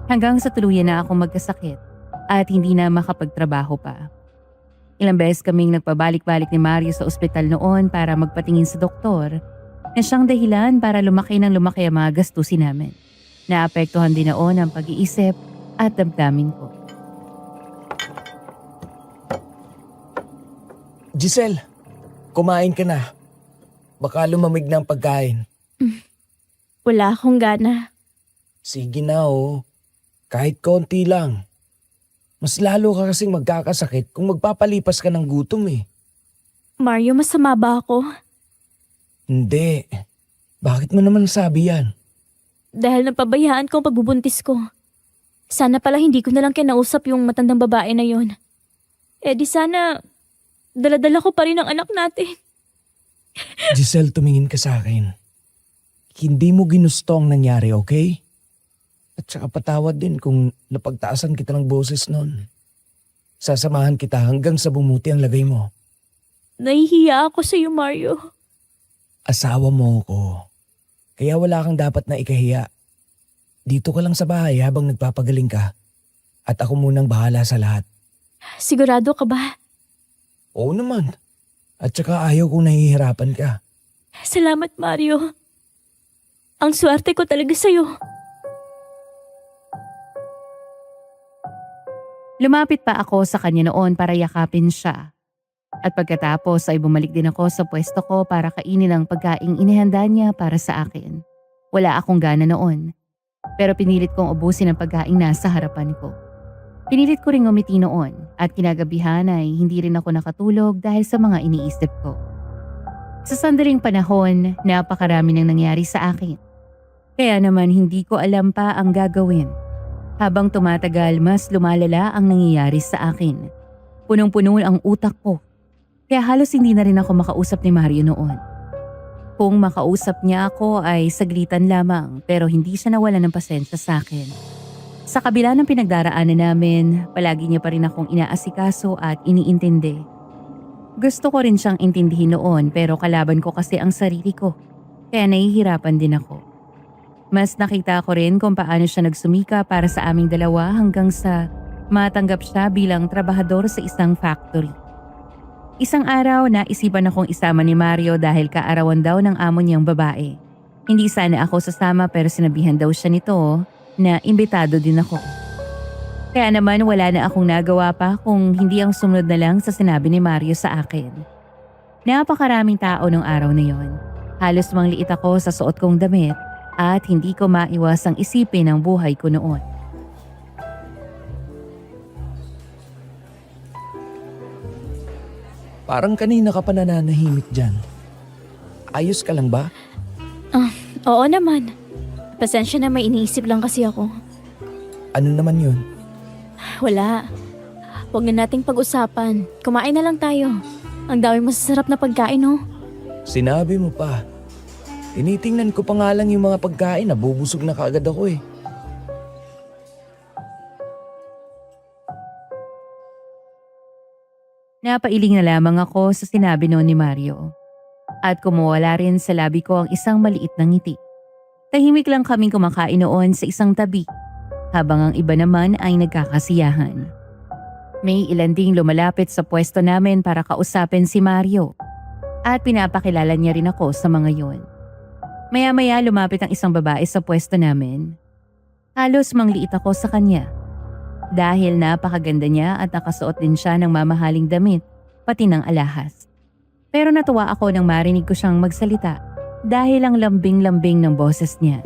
hanggang sa tuluyan na akong magkasakit at hindi na makapagtrabaho pa. Ilang beses kaming nagpabalik-balik ni Mario sa ospital noon para magpatingin sa doktor na siyang dahilan para lumaki ang mga gastusin namin. Naapektuhan din noon ang pag-iisip at damdamin ko. Giselle, kumain ka na. Baka lumamig na ang pagkain. Wala akong gana. Sige na oh. Kahit konti lang. Mas lalo ka kasing magkakasakit kung magpapalipas ka ng gutom eh. Mario, masama ba ako? Hindi. Bakit mo naman sabi yan? Dahil napabayaan ko ang pagbubuntis ko. Sana pala hindi ko na lang kinausap yung matandang babae na yon. Eh di sana, daladala ko pa rin ang anak natin. Giselle, tumingin ka sa akin. Hindi mo ginusto ang nangyari, okay? At saka patawad din kung napagtaasan kita ng boses nun. Sasamahan kita hanggang sa bumuti ang lagay mo. Nahihiya ako sa iyo, Mario. Asawa mo ko. Kaya wala kang dapat na ikahiya. Dito ka lang sa bahay habang nagpapagaling ka. At ako munang bahala sa lahat. Sigurado ka ba? Oo naman. At saka ayaw kong nahihirapan ka. Salamat, Mario. Ang swerte ko talaga sa'yo. Lumapit pa ako sa kanya noon para yakapin siya. At pagkatapos ay bumalik din ako sa pwesto ko para kainin ang pagkaing inihanda niya para sa akin. Wala akong gana noon. Pero pinilit kong ubusin ang pagkaing nasa harapan ko. Pinilit ko ring umiti noon at kinagabihan ay hindi rin ako nakatulog dahil sa mga iniisip ko. Sa sandaling panahon, napakarami nang nangyari sa akin. Kaya naman hindi ko alam pa ang gagawin. Habang tumatagal, mas lumalala ang nangyayari sa akin. Punong-puno ang utak ko. Kaya halos hindi na rin ako makausap ni Mario noon. Kung makausap niya ako ay saglitan lamang pero hindi siya nawala ng pasensya sa akin. Sa kabila ng pinagdaraanan namin, palagi niya pa rin akong inaasikaso at iniintindi. Gusto ko rin siyang intindihin noon pero kalaban ko kasi ang sarili ko. Kaya nahihirapan din ako. Mas nakita ko rin kung paano siya nagsumika para sa aming dalawa hanggang sa matanggap siya bilang trabahador sa isang factory. Isang araw, naisipan akong isama ni Mario dahil kaarawan daw ng amo niyang babae. Hindi sana ako sasama pero sinabihan daw siya nito na imbitado din ako. Kaya naman wala na akong nagawa pa kung hindi ang sumunod na lang sa sinabi ni Mario sa akin. Napakaraming tao nung araw na yon. Halos mangliit ako sa suot kong damit At hindi ko maiwasang isipin ang buhay ko noon. Parang kanina ka pa nananahimik dyan. Ayos ka lang ba? Oo naman. Pasensya na, may iniisip lang kasi ako. Ano naman yun? Wala. Huwag na nating pag-usapan. Kumain na lang tayo. Ang dami masasarap na pagkain, oh. Sinabi mo pa. Tinitingnan ko pa nga lang yung mga pagkain, nabubusog na kaagad ako eh. Napailing na lamang ako sa sinabi noon ni Mario. At kumuwala rin sa labi ko ang isang maliit na ngiti. Tahimik lang kaming kumakain noon sa isang tabi, habang ang iba naman ay nagkakasiyahan. May ilan ding lumalapit sa pwesto namin para kausapin si Mario. At pinapakilala niya rin ako sa mga yon. Maya-maya lumapit ang isang babae sa pwesto namin. Halos mangliit ako sa kanya. Dahil napakaganda niya at nakasuot din siya ng mamahaling damit, pati ng alahas. Pero natuwa ako nang marinig ko siyang magsalita dahil ang lambing-lambing ng boses niya.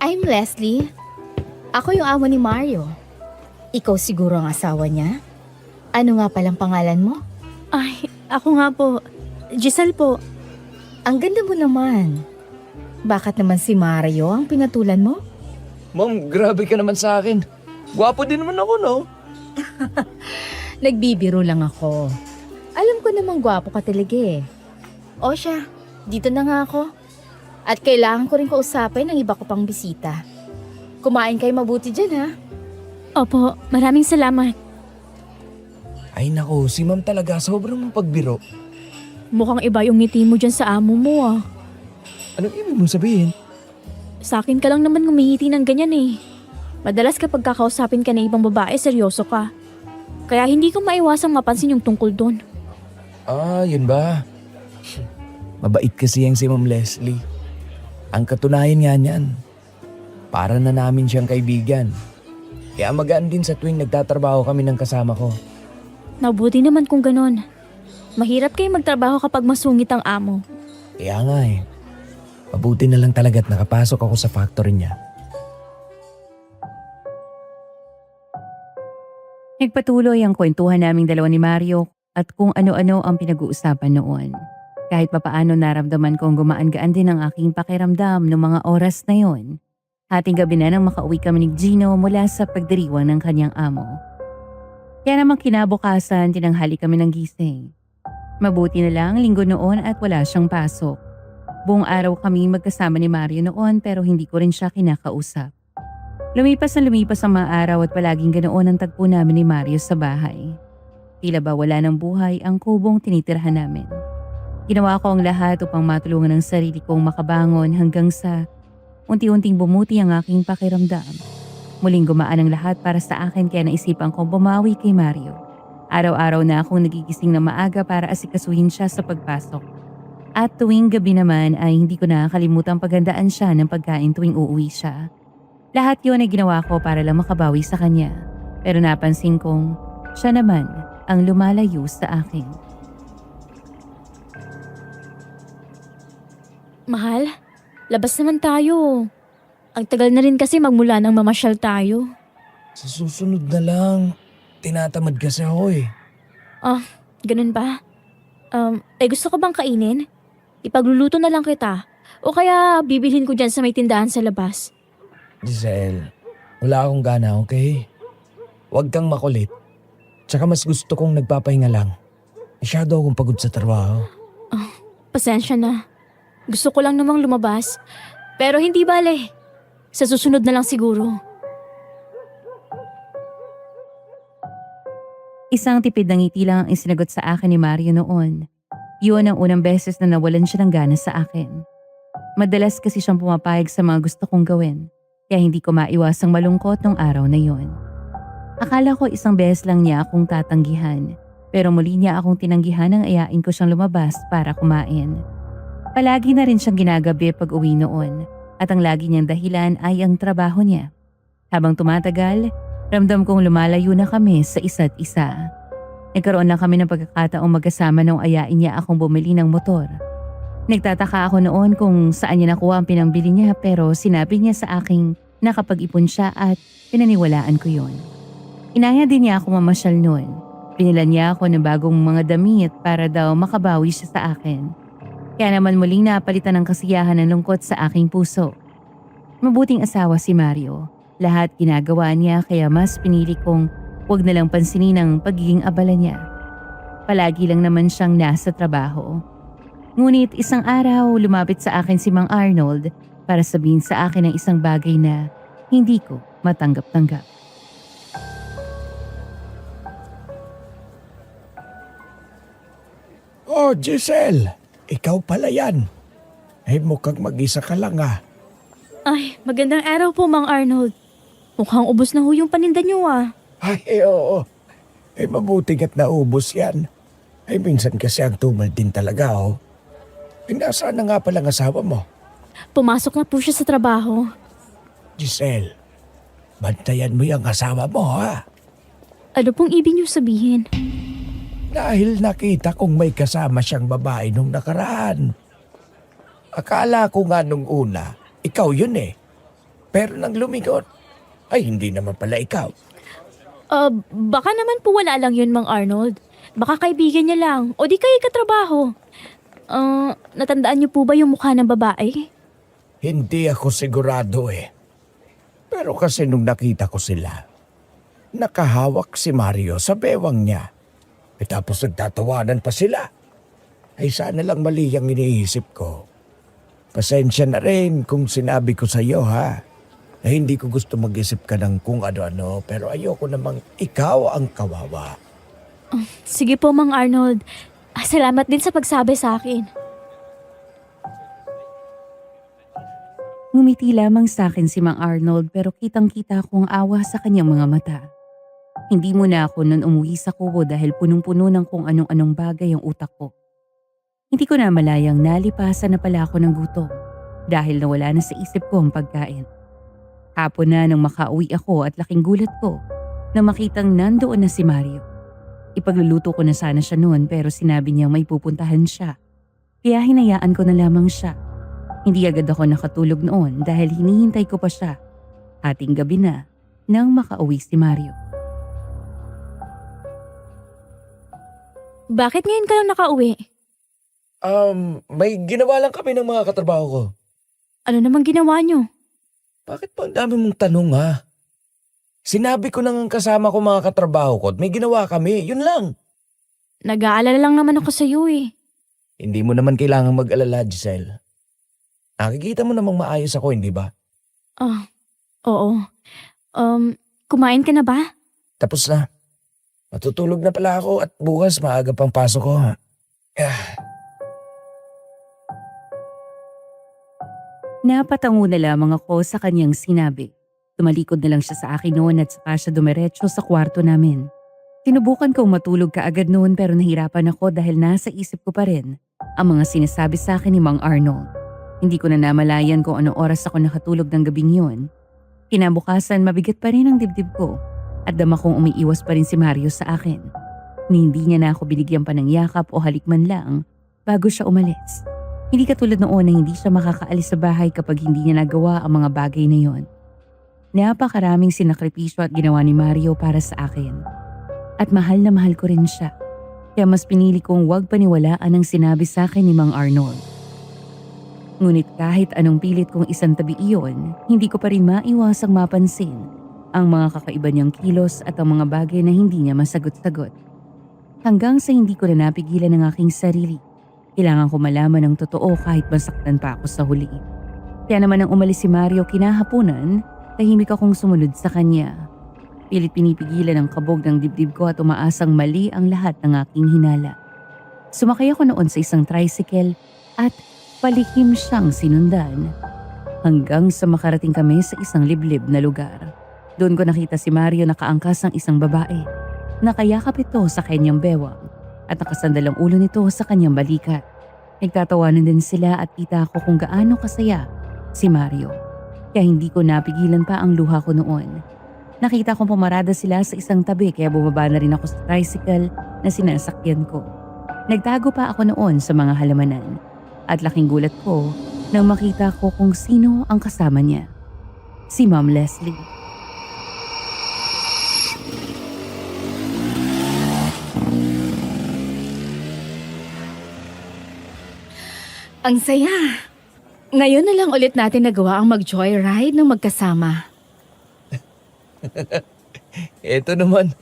I'm Leslie. Ako yung amo ni Mario. Ikaw siguro ang asawa niya? Ano nga palang pangalan mo? Ay, ako nga po. Giselle po. Ang ganda mo naman. Bakit naman si Mario ang pinatulan mo? Ma'am, grabe ka naman sa akin. Gwapo din naman ako, no? Nagbibiro lang ako. Alam ko namang gwapo ka talaga eh. O siya, dito na nga ako. At kailangan ko rin kausapin ng iba ko pang bisita. Kumain kayo mabuti dyan ha. Opo, maraming salamat. Ay nako, si ma'am talaga sobrang pagbiro. Mukhang iba yung ngiti mo dyan sa amo mo, ah. Anong ibig mong sabihin? Sa akin ka lang naman ngumihiti ng ganyan eh. Madalas kapag kakausapin ka ng ibang babae, seryoso ka. Kaya hindi ko maiwasang mapansin yung tungkol doon. Ah, yun ba? Mabait kasi yung si Ma'am Leslie. Ang katunayan nga niyan, para na namin siyang kaibigan. Kaya magaan din sa tuwing nagtatrabaho kami ng kasama ko. Nabuti naman kung ganon. Mahirap kayo magtrabaho kapag masungit ang amo. Kaya nga eh. Mabuti na lang talaga at nakapasok ako sa factory niya. Nagpatuloy ang kwentuhan naming dalawa ni Mario at kung ano-ano ang pinag-uusapan noon. Kahit papaano naramdaman kong gumaan-gaan din ang aking pakiramdam noong mga oras na yon. Hating gabi na nang makauwi kami ni Gino mula sa pagdiriwang ng kanyang amo. Kaya namang kinabukasan tinanghali kami ng gising. Mabuti na lang linggo noon at wala siyang pasok. Buong araw kami magkasama ni Mario noon pero hindi ko rin siya kinakausap. Lumipas ang mga araw at palaging ganoon ang tagpo namin ni Mario sa bahay. Tila ba wala ng buhay ang kubong tinitirhan namin. Ginawa ko ang lahat upang matulungan ang sarili kong makabangon hanggang sa unti-unting bumuti ang aking pakiramdam. Muling gumaan ang lahat para sa akin kaya naisipan kong bumawi kay Mario. Araw-araw na akong nagigising na maaga para asikasuhin siya sa pagpasok. At tuwing gabi naman ay hindi ko nakakalimutang paghandaan siya ng pagkain tuwing uuwi siya. Lahat yun ay ginawa ko para lang makabawi sa kanya. Pero napansin kong siya naman ang lumalayo sa akin. Mahal, labas naman tayo. Ang tagal na rin kasi magmula nang mamasyal tayo. Sa susunod na lang, tinatamad kasi ako eh. Ganun ba? Gusto ko bang kainin? Ipagluluto na lang kita. O kaya bibilhin ko dyan sa may tindahan sa labas. Giselle, wala akong gana, okay? Huwag kang makulit. Tsaka mas gusto kong nagpapahinga lang. Masyado akong pagod sa trabaho. Pasensya na. Gusto ko lang namang lumabas. Pero hindi bale. Sa susunod na lang siguro. Isang tipid na ngiti lang ang isinagot sa akin ni Mario noon. Yun ang unang beses na nawalan siya ng gana sa akin. Madalas kasi siyang pumapayag sa mga gusto kong gawin, kaya hindi ko maiwasang malungkot nung araw na yon. Akala ko isang beses lang niya akong tatanggihan, pero muli niya akong tinanggihan nang ayain ko siyang lumabas para kumain. Palagi na rin siyang ginagabi pag uwi noon, at ang lagi niyang dahilan ay ang trabaho niya. Habang tumatagal, ramdam kong lumalayo na kami sa isa't isa. Nagkaroon na kami ng pagkakataong magkasama nung ayain niya akong bumili ng motor. Nagtataka ako noon kung saan niya nakuha ang pinambili niya pero sinabi niya sa aking nakapag-ipon siya at pinaniwalaan ko yon. Inaya din niya ako mamasyal noon. Pinila niya ako ng bagong mga damit para daw makabawi siya sa akin. Kaya naman muling napalitan ng kasiyahan ng lungkot sa aking puso. Mabuting asawa si Mario. Lahat ginagawa niya kaya mas pinili kong huwag na lang pansinin ang pagiging abala niya. Palagi lang naman siyang nasa trabaho. Ngunit isang araw lumapit sa akin si Mang Arnold para sabihin sa akin ang isang bagay na hindi ko matanggap-tanggap. Oh, Giselle, ikaw pala yan. Ay, mukhang mag-isa ka lang ah. Ay, magandang araw po, Mang Arnold. Mukhang ubos na ho yung paninda niyo ah. Ay, oo. Ay, mabuting at naubos yan. Ay, minsan kasi ang tumal din talaga, oh. Ay, nasaan na nga pala ang asawa mo? Pumasok na po siya sa trabaho. Giselle, bantayan mo yung asawa mo, ha? Ano pong ibig niyo sabihin? Dahil nakita kong may kasama siyang babae nung nakaraan. Akala ko nga nung una, ikaw yun eh. Pero nang lumigot, ay hindi naman pala ikaw. Baka naman po wala lang yun, Mang Arnold. Baka kaibigan niya lang. O di kayo katrabaho. Natandaan niyo po ba yung mukha ng babae? Hindi ako sigurado eh. Pero kasi nung nakita ko sila, nakahawak si Mario sa bewang niya. E tapos nagtatawanan pa sila. Ay sana lang mali ang iniisip ko. Pasensya na rin kung sinabi ko sa iyo ha. Na hindi ko gusto mag-isip ka ng kung ano-ano pero ayoko namang ikaw ang kawawa. Sige po, Mang Arnold. Salamat din sa pagsabi sa akin. Ngumiti lamang sa akin si Mang Arnold pero kitang-kita ko ang awa sa kanyang mga mata. Hindi muna ako nun umuwi sa kubo dahil punong-puno ng kung anong-anong bagay ang utak ko. Hindi ko na malayang nalipasan na pala ako ng gutom dahil nawala na sa isip ko ang pagkain. Hapon na nang makauwi ako at laking gulat ko na makitang nandoon na si Mario. Ipagluluto ko na sana siya noon pero sinabi niya may pupuntahan siya. Kaya hinayaan ko na lamang siya. Hindi agad ako nakatulog noon dahil hinihintay ko pa siya. Hating gabi na nang makauwi si Mario. Bakit ngayon ka lang nakauwi? May ginawa lang kami ng mga katrabaho ko. Ano namang ginawa niyo? Bakit pa ang dami mong tanong ha? Sinabi ko nang kasama ko mga katrabaho ko at may ginawa kami, yun lang. Nag-aalala lang naman ako sa iyo eh. Hindi mo naman kailangang mag-alala, Giselle. Nakikita mo namang maayos ako, hindi ba? Oo. Kumain ka na ba? Tapos na. Matutulog na pala ako at bukas maaga pang pasok ko. Napatango na lamang ako sa kanyang sinabi. Tumalikod na lang siya sa akin noon at saka siya dumiretso sa kwarto namin. Sinubukan kong matulog kaagad noon pero nahirapan ako dahil nasa isip ko pa rin ang mga sinasabi sa akin ni Mang Arnold. Hindi ko na namalayan kung anong oras ako nakatulog ng gabing yun. Kinabukasan mabigat pa rin ang dibdib ko at dama kong umiiwas pa rin si Mario sa akin. Hindi niya na ako binigyan pa ng yakap o halik man lang bago siya umalis. Hindi katulad noon na hindi siya makakaalis sa bahay kapag hindi niya nagawa ang mga bagay na yon. Napakaraming sinakripisyo at ginawa ni Mario para sa akin. At mahal na mahal ko rin siya. Kaya mas pinili kong huwag paniwalaan ang sinabi sa akin ni Mang Arnold. Ngunit kahit anong pilit kong isantabi iyon, hindi ko pa rin maiwasang mapansin ang mga kakaiba niyang kilos at ang mga bagay na hindi niya masagot-sagot. Hanggang sa hindi ko na napigilan ang aking sarili. Kailangan ko malaman ang totoo kahit masaktan pa ako sa huli. Kaya naman nang umalis si Mario kinahaponan, tahimik akong sumunod sa kanya. Pilit pinipigilan ang kabog ng dibdib ko at umaasang mali ang lahat ng aking hinala. Sumakay ako noon sa isang tricycle at palihim siyang sinundan. Hanggang sa makarating kami sa isang liblib na lugar. Doon ko nakita si Mario nakaangkas ng isang babae. Nakayakap ito sa kanyang bewang at nakasandal ang ulo nito sa kanyang balikat. Nagtatawanan din sila at kita ko kung gaano kasaya si Mario. Kaya hindi ko napigilan pa ang luha ko noon. Nakita kong pumarada sila sa isang tabi kaya bumaba na rin ako sa tricycle na sinasakyan ko. Nagtago pa ako noon sa mga halamanan. At laking gulat ko nang makita ko kung sino ang kasama niya. Si Ma'am Leslie. Ang saya. Ngayon na lang ulit natin nagawa ang mag-joyride ng magkasama. Eto naman,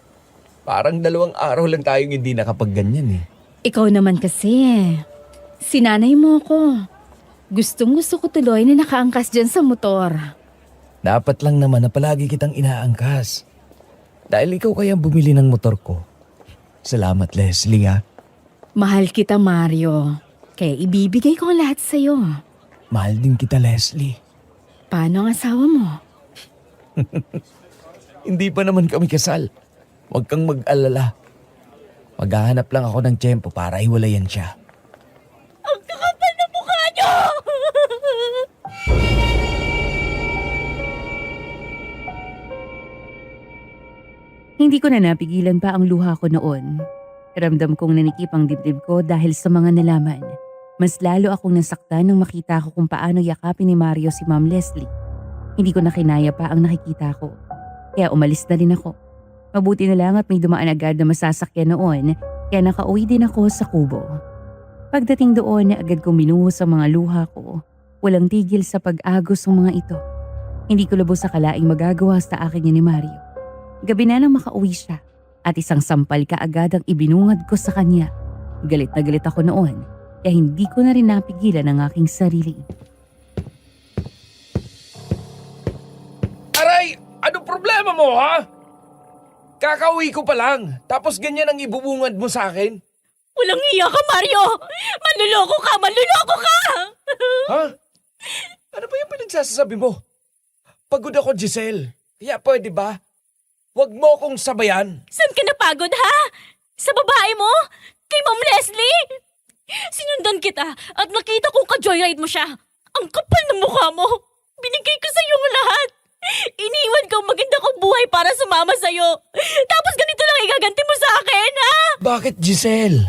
parang 2 araw lang tayong hindi nakapagganyan eh. Ikaw naman kasi, sinanay mo ko. Gustong gusto ko tuloy na nakaangkas dyan sa motor. Dapat lang naman na palagi kitang inaangkas. Dahil ikaw kaya bumili ng motor ko. Salamat, Leslie, ha. Mahal kita, Mario. Kaya ibibigay ko ang lahat sa'yo. Mahal din kita, Leslie. Paano ang asawa mo? Hindi pa naman kami kasal. Huwag kang mag-alala. Maghahanap lang ako ng tiyempo para hiwalayan siya. Ang kakapal na mukha niyo! Hindi ko na napigilan pa ang luha ko noon. Ramdam kong nanikip ang dibdib ko dahil sa mga nalaman. Mas lalo akong nasaktan nang makita ko kung paano yakapin ni Mario si Ma'am Leslie. Hindi ko na kinaya pa ang nakikita ko. Kaya umalis na rin ako. Mabuti na lang at may dumaan agad na masasakyan noon, kaya nakauwi din ako sa kubo. Pagdating doon, agad kong binuhos ang mga luha ko. Walang tigil sa pag-agos ng mga ito. Hindi ko lubos sa kalaing magagawa sa akin ni Mario. Gabi na nang makauwi siya at isang sampal kaagad ang ibinungad ko sa kanya. Galit na galit ako noon, kaya hindi ko na rin napigilan ang aking sarili. Aray! Ano problema mo, ha? Kakauwi ko pa lang, tapos ganyan ang ibubungad mo sa akin? Walang hiya ka, Mario! Manluloko ka! Manluloko ka! Ha? Ano ba yung pinagsasabi mo? Pagod ako, Giselle. Kaya pwede ba? Huwag mo akong sabayan. Saan ka napagod, ha? Sa babae mo? Kay Ma'am Leslie? Sinundan kita at nakita kong ka-joyride mo siya. Ang kapal ng mukha mo. Binigay ko sa iyo ang lahat. Iniwan ko ang maganda kong buhay para sumama sa'yo. Tapos ganito lang igaganti mo sa akin, ha? Bakit, Giselle?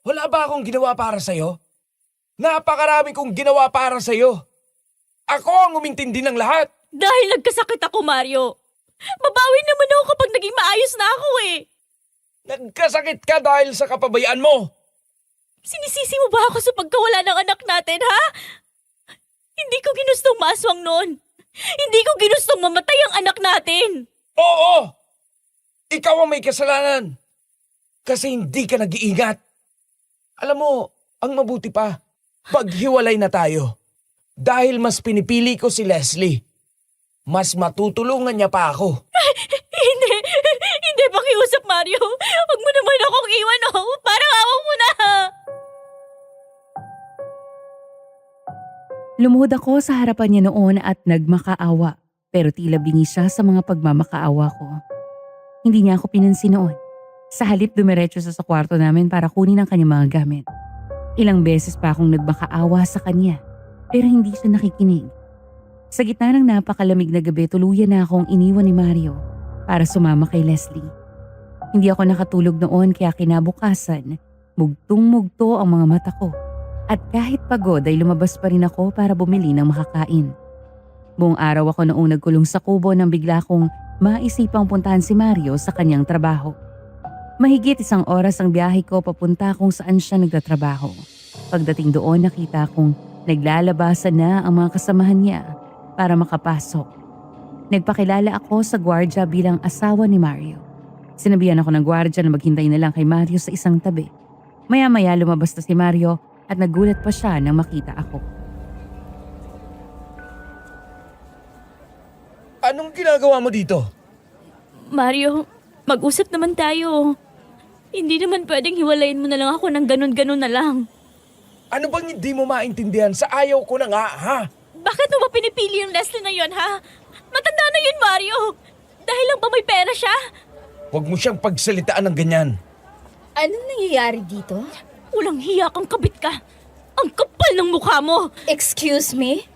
Wala ba akong ginawa para sa'yo? Napakarami kong ginawa para sa'yo. Ako ang umintindi ng lahat. Dahil nagkasakit ako, Mario. Babawi naman ako kapag naging maayos na ako eh. Nagkasakit ka dahil sa kapabayaan mo. Sinisisi mo ba ako sa pagkawala ng anak natin, ha? Hindi ko ginustong maaswang noon. Hindi ko ginustong mamatay ang anak natin. Oo! Ikaw ang may kasalanan. Kasi hindi ka nag-iingat. Alam mo, ang mabuti pa, paghiwalay na tayo. Dahil mas pinipili ko si Leslie. Mas matutulungan niya pa ako. Hindi pakiusap, Mario. Huwag mo naman akong iwan, oh. Parang awang mo na. Lumuhod ako sa harapan niya noon at nagmakaawa, pero tila bingi siya sa mga pagmamakaawa ko. Hindi niya ako pinansin noon. Sa halip dumiretso siya sa kwarto namin para kunin ang kanyang mga gamit. Ilang beses pa akong nagmakaawa sa kanya, pero hindi siya nakikinig. Sa gitna ng napakalamig na gabi, tuluyan na akong iniwan ni Mario para sumama kay Leslie. Hindi ako nakatulog noon kaya kinabukasan, mugtong-mugto ang mga mata ko. At kahit pagod ay lumabas pa rin ako para bumili ng makakain. Buong araw ako noong nagkulong sa kubo nang bigla kong maisipang puntahan si Mario sa kanyang trabaho. Mahigit 1 oras ang biyahe ko papunta kung saan siya nagtatrabaho. Pagdating doon nakita kong naglalabasan na ang mga kasamahan niya para makapasok. Nagpakilala ako sa gwardya bilang asawa ni Mario. Sinabihan ako ng gwardya na maghintay na lang kay Mario sa isang tabi. Maya-maya lumabas na si Mario at nagulat pa siya nang makita ako. Anong ginagawa mo dito? Mario, mag-usap naman tayo. Hindi naman pwedeng hiwalayin mo na lang ako ng ganun-ganun na lang. Ano bang hindi mo maintindihan sa ayaw ko na nga, ha? Bakit mo ba pinipili yung Leslie na yun, ha? Matanda na yun, Mario. Dahil lang ba may pera siya? Huwag mo siyang pagsalitaan ng ganyan. Anong nangyayari dito? Walang hiya kang kabit ka. Ang kapal ng mukha mo. Excuse me?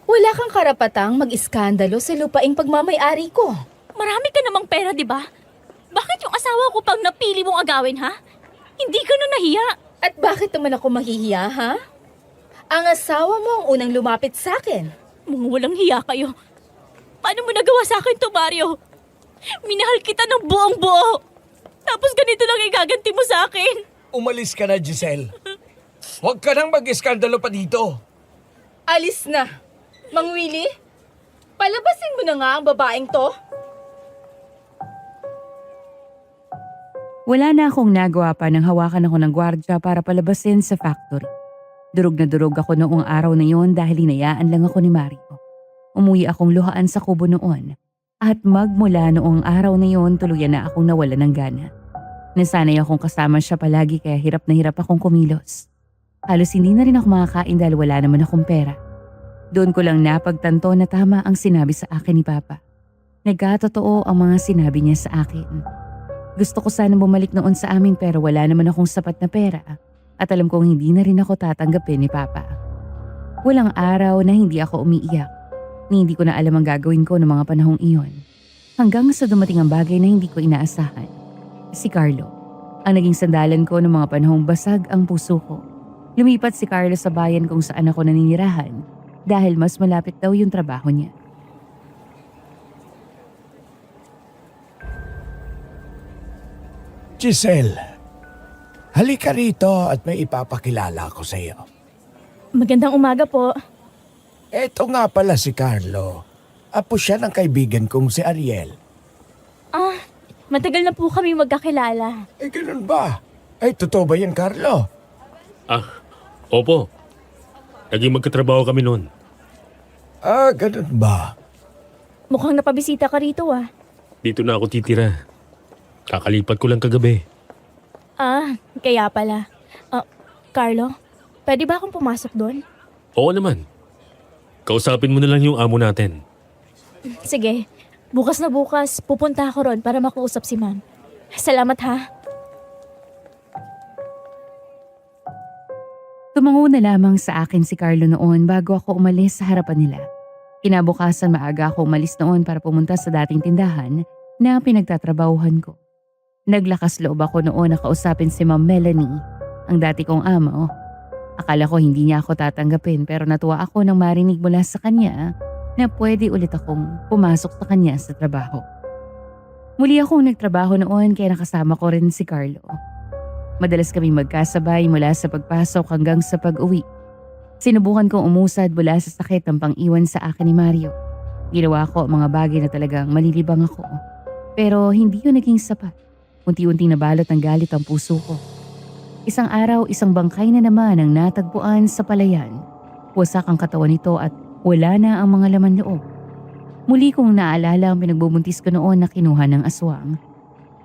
Wala kang karapatang mag-iskandalo sa lupaing pagmamay-ari ko. Marami ka namang pera, di ba? Bakit yung asawa ko pang napili mong agawin, ha? Hindi ka na nahiya. At bakit naman ako mahihiya, ha? Ang asawa mo ang unang lumapit sa akin. Mga walang hiya kayo. Paano mo nagawa sa akin to, Mario? Minahal kita ng buong buo. Tapos ganito lang igaganti mo sa akin. Umalis ka na, Giselle. Huwag ka nang mag-iskandalo pa dito. Alis na. Mang Willie, palabasin mo na nga ang babaeng to. Wala na akong nagawa pa nang hawakan ako ng gwardya para palabasin sa factory. Durog na durog ako noong araw na yon dahil hinayaan lang ako ni Mario. Umuwi akong luhaan sa kubo noon at magmula noong araw na yon tuluyan na akong nawala ng gana. Nasanay akong kasama siya palagi kaya hirap na hirap akong kumilos. Halos hindi na rin ako makakain dahil wala naman akong pera. Doon ko lang napagtanto na tama ang sinabi sa akin ni Papa. Nagkatotoo ang mga sinabi niya sa akin. Gusto ko sana bumalik noon sa amin pero wala naman akong sapat na pera at alam kong hindi na rin ako tatanggapin ni Papa. Walang araw na hindi ako umiiyak ni hindi ko na alam ang gagawin ko ng mga panahong iyon. Hanggang sa dumating ang bagay na hindi ko inaasahan. Si Carlo, ang naging sandalan ko ng mga panahong basag ang puso ko. Lumipat si Carlo sa bayan kung saan ako naninirahan dahil mas malapit daw yung trabaho niya. Giselle, halika rito at may ipapakilala ko sa iyo. Magandang umaga po. Eto nga pala si Carlo. Apo siya ng kaibigan kong si Ariel. Matagal na po kami magkakilala. Ganun ba? Ay, totoo ba yan, Carlo? Opo. Naging magkatrabaho kami noon. Ganun ba? Mukhang napabisita ka rito Dito na ako titira. Kakalipat ko lang kagabi. Kaya pala. Carlo, pwede ba akong pumasok doon? Oo naman. Kausapin mo na lang yung amo natin. Sige, bukas na bukas, pupunta ako ron para makuusap si Ma'am. Salamat ha. Tumango na lamang sa akin si Carlo noon bago ako umalis sa harapan nila. Kinabukasan maaga ako umalis noon para pumunta sa dating tindahan na pinagtatrabahuhan ko. Naglakas loob ako noon na kausapin si Ma'am Melanie, ang dati kong amo. Akala ko hindi niya ako tatanggapin pero natuwa ako nang marinig mula sa kanya na pwede ulit akong pumasok sa kanya sa trabaho. Muli akong nagtrabaho noon kaya nakasama ko rin si Carlo. Madalas kami magkasabay mula sa pagpasok hanggang sa pag-uwi. Sinubukan kong umusad mula sa sakit ng pang-iwan sa akin ni Mario. Ginawa ko ang mga bagay na talagang malilibang ako. Pero hindi yun naging sapat. Unti-unting nabalot ng galit ang puso ko. Isang araw, isang bangkay na naman ang natagpuan sa palayan. Wasak ang katawan nito at wala na ang mga laman loob. Muli kong naalala ang pinagbubuntis ko noon na kinuha ng aswang.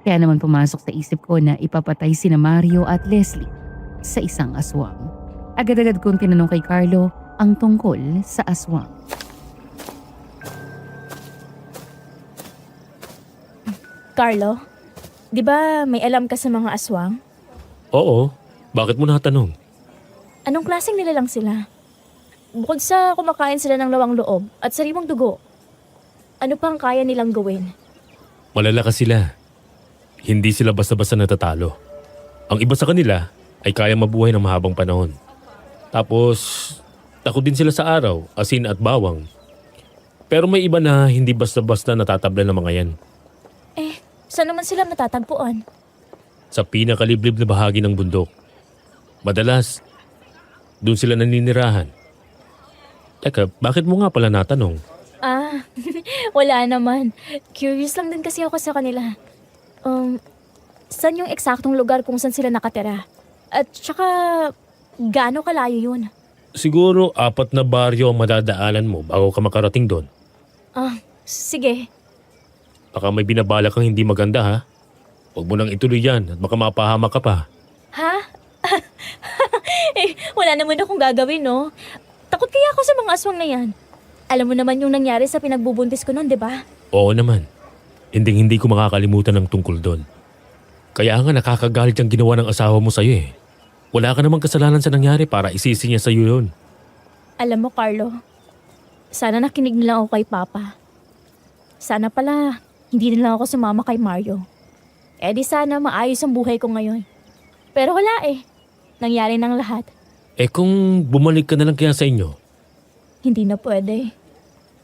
Kaya naman pumasok sa isip ko na ipapatay sina Mario at Leslie sa isang aswang. Agad-agad kong tinanong kay Carlo ang tungkol sa aswang. Carlo, di ba may alam ka sa mga aswang? Oo. Bakit mo natanong? Anong klaseng nilalang sila? Bukod sa kumakain sila ng lawang loob at sariwang dugo, ano pang kaya nilang gawin? Malalakas sila. Hindi sila basta-basta natatalo. Ang iba sa kanila ay kaya mabuhay ng mahabang panahon. Tapos, takot din sila sa araw, asin at bawang. Pero may iba na hindi basta-basta natatabla ng mga yan. Saan naman sila natatagpuan? Sa pinakaliblib na bahagi ng bundok. Madalas, doon sila naninirahan. Teka, bakit mo nga pala natanong? Wala naman. Curious lang din kasi ako sa kanila. Saan yung eksaktong lugar kung saan sila nakatira? At saka, gaano kalayo yun? Siguro 4 na baryo ang madadaanan mo bago ka makarating doon. Sige. Baka may binabala kang hindi maganda ha. Huwag mo nang ituloy yan at baka mapahamak ka pa. Ha? Wala naman akong gagawin, no? Takot kaya ako sa mga aswang na yan. Alam mo naman yung nangyari sa pinagbubuntis ko noon, di ba? Oo naman. Hindi ko makakalimutan ng tungkol doon. Kaya nga nakakagalit ang ginawa ng asawa mo sa'yo eh. Wala ka namang kasalanan sa nangyari para isisi niya sa'yo yun. Alam mo, Carlo, sana nakinig nila ako kay Papa. Sana pala, hindi na lang ako sumama kay Mario. Di sana maayos ang buhay ko ngayon. Pero wala eh. nangyari ng lahat. Kung bumalik ka na lang kaya sa inyo, Hindi na pwede.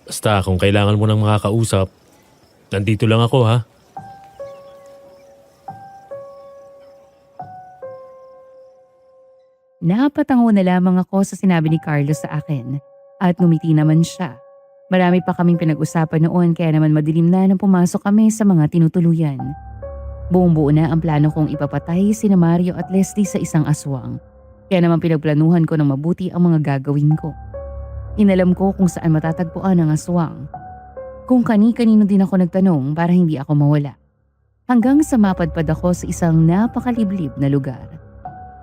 basta kung kailangan mo ng makakausap, nandito lang ako ha. Napatango na lamang ako sa sinabi ni Carlos sa akin at ngumiti naman siya. Marami pa kaming pinag-usapan noon kaya naman madilim na nang pumasok kami sa mga tinutuluyan. Buong buo na ang plano kong ipapatay sina Mario at Leslie sa isang aswang. Kaya naman pinagplanuhan ko ng mabuti ang mga gagawin ko. Inalam ko kung saan matatagpuan ang aswang. Kung kani-kanino din ako nagtanong para hindi ako mawala. Hanggang sa mapadpad ako sa isang napakaliblib na lugar.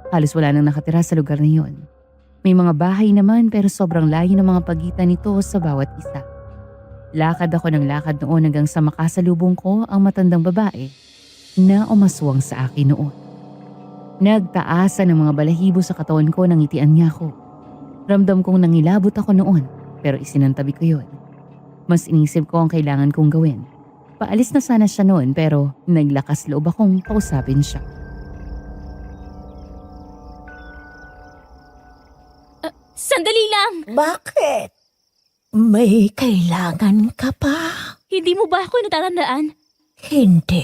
Halos wala nang nakatira sa lugar na yon. May mga bahay naman pero sobrang layo ng mga pagitan nito sa bawat isa. Lakad ako ng lakad noon hanggang sa makasalubong ko ang matandang babae na umaswang sa akin noon. Nagtaasan ng mga balahibo sa katawan ko nang ngitian niya ako. Ramdam kong nangilabot ako noon pero isinantabi ko yon. Mas inisip ko ang kailangan kong gawin. Paalis na sana siya noon pero naglakas loob akong kausapin siya. Sandali lang! Bakit? May kailangan ka pa? Hindi mo ba ako natatandaan? Hindi.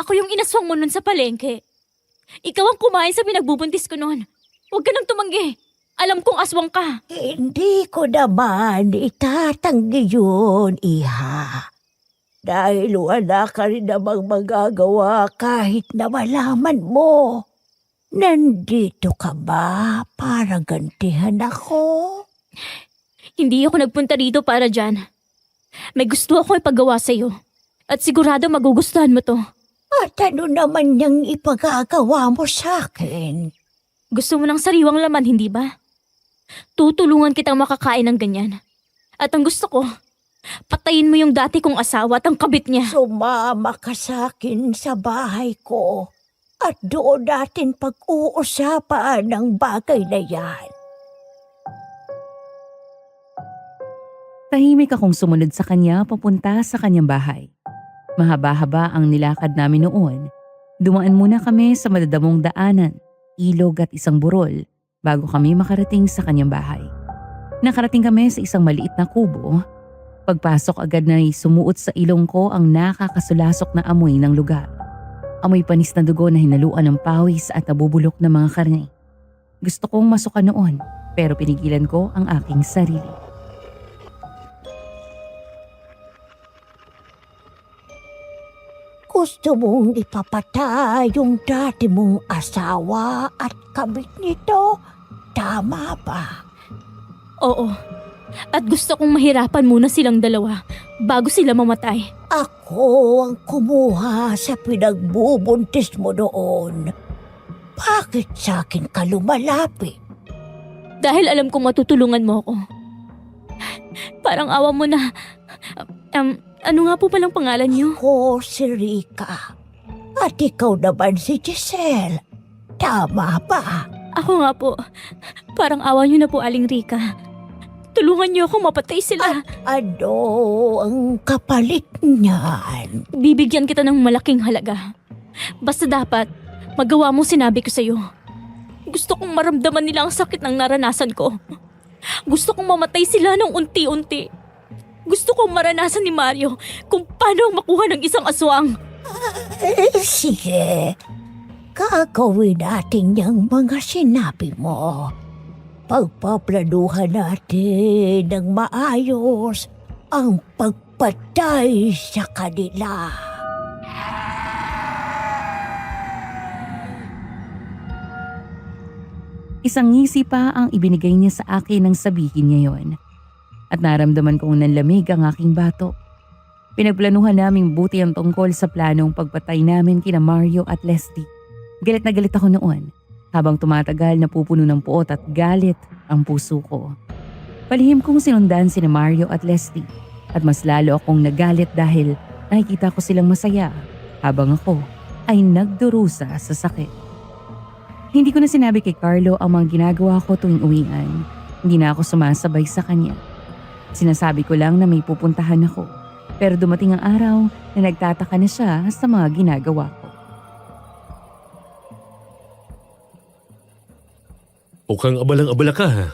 Ako yung inaswang mo nun sa palengke. Ikaw ang kumain sa pinagbubuntis ko nun. Huwag ka nang tumanggi. Alam kong aswang ka. Hindi ko naman itatanggi yun, Iha. Dahil wala ka rin namang magagawa kahit na malaman mo. Nandito ka ba para gantihan ako? Hindi ako nagpunta dito para dyan. May gusto ako ipagawa sa'yo. At sigurado magugustuhan mo to. At ano naman niyang ipagagawa mo sa akin? Gusto mo ng sariwang laman, hindi ba? Tutulungan kitang makakain ng ganyan. At ang gusto ko, patayin mo yung dati kong asawa at ang kabit niya. Sumama ka sa akin sa bahay ko. At doon natin pag-uusapan ng bagay na yan. Tahimik akong sumunod sa kanya papunta sa kanyang bahay. Mahaba-haba ang nilakad namin noon. Dumaan muna kami sa madadamong daanan, ilog at isang burol bago kami makarating sa kanyang bahay. Nakarating kami sa isang maliit na kubo. Pagpasok agad na sumuot sa ilong ko ang nakakasulasok na amoy ng lugar. Amoy panis na dugo na hinaluan ng pawis at nabubulok na mga karne. Gusto kong masukan noon pero pinigilan ko ang aking sarili. Gusto mong ipapatay yung dati mong asawa at kabit nito? Tama ba? Oo. At gusto kong mahirapan muna silang dalawa bago sila mamatay. Ako ang kumuha sa pinagbubuntis mo noon. Bakit sa akin ka lumalapit? Dahil alam kong matutulungan mo ako. Parang awa mo na. Ano nga po palang pangalan niyo? Ako si Rika. At ikaw naman si Giselle. Tama ba? Ako nga po. Parang awa niyo na po, Aling Rika. Tulungan niyo ako mapatay sila. Ano ang kapalit niyan? Bibigyan kita ng malaking halaga. Basta dapat, magawa mo sinabi ko sa'yo. Gusto kong maramdaman nila ang sakit ng naranasan ko. Gusto kong mamatay sila ng unti-unti. Gusto kong maranasan ni Mario kung paano makuha ng isang aswang. Sige, gagawin natin yung mga sinabi mo. Pagpaplanuhan natin ng maayos ang pagpatay sa kanila. Isang ngisi pa ang ibinigay niya sa akin nang sabihin niya yon. At naramdaman kong nanlamig ang aking bato. Pinagplanuhan naming buti ang tungkol sa planong pagpatay namin kina Mario at Leslie. Galit na galit ako noon. Habang tumatagal napupuno ng puot at galit ang puso ko. Palihim kong sinundan sina Mario at Leslie. At mas lalo akong nagalit dahil nakikita ko silang masaya habang ako ay nagdurusa sa sakit. Hindi ko na sinabi kay Carlo ang mga ginagawa ko tuwing uwian. Hindi na ako sumasabay sa kanya. Sinasabi ko lang na may pupuntahan ako. Pero dumating ang araw na nagtataka na siya sa mga ginagawa ko. Mukhang abalang-abala ka ha.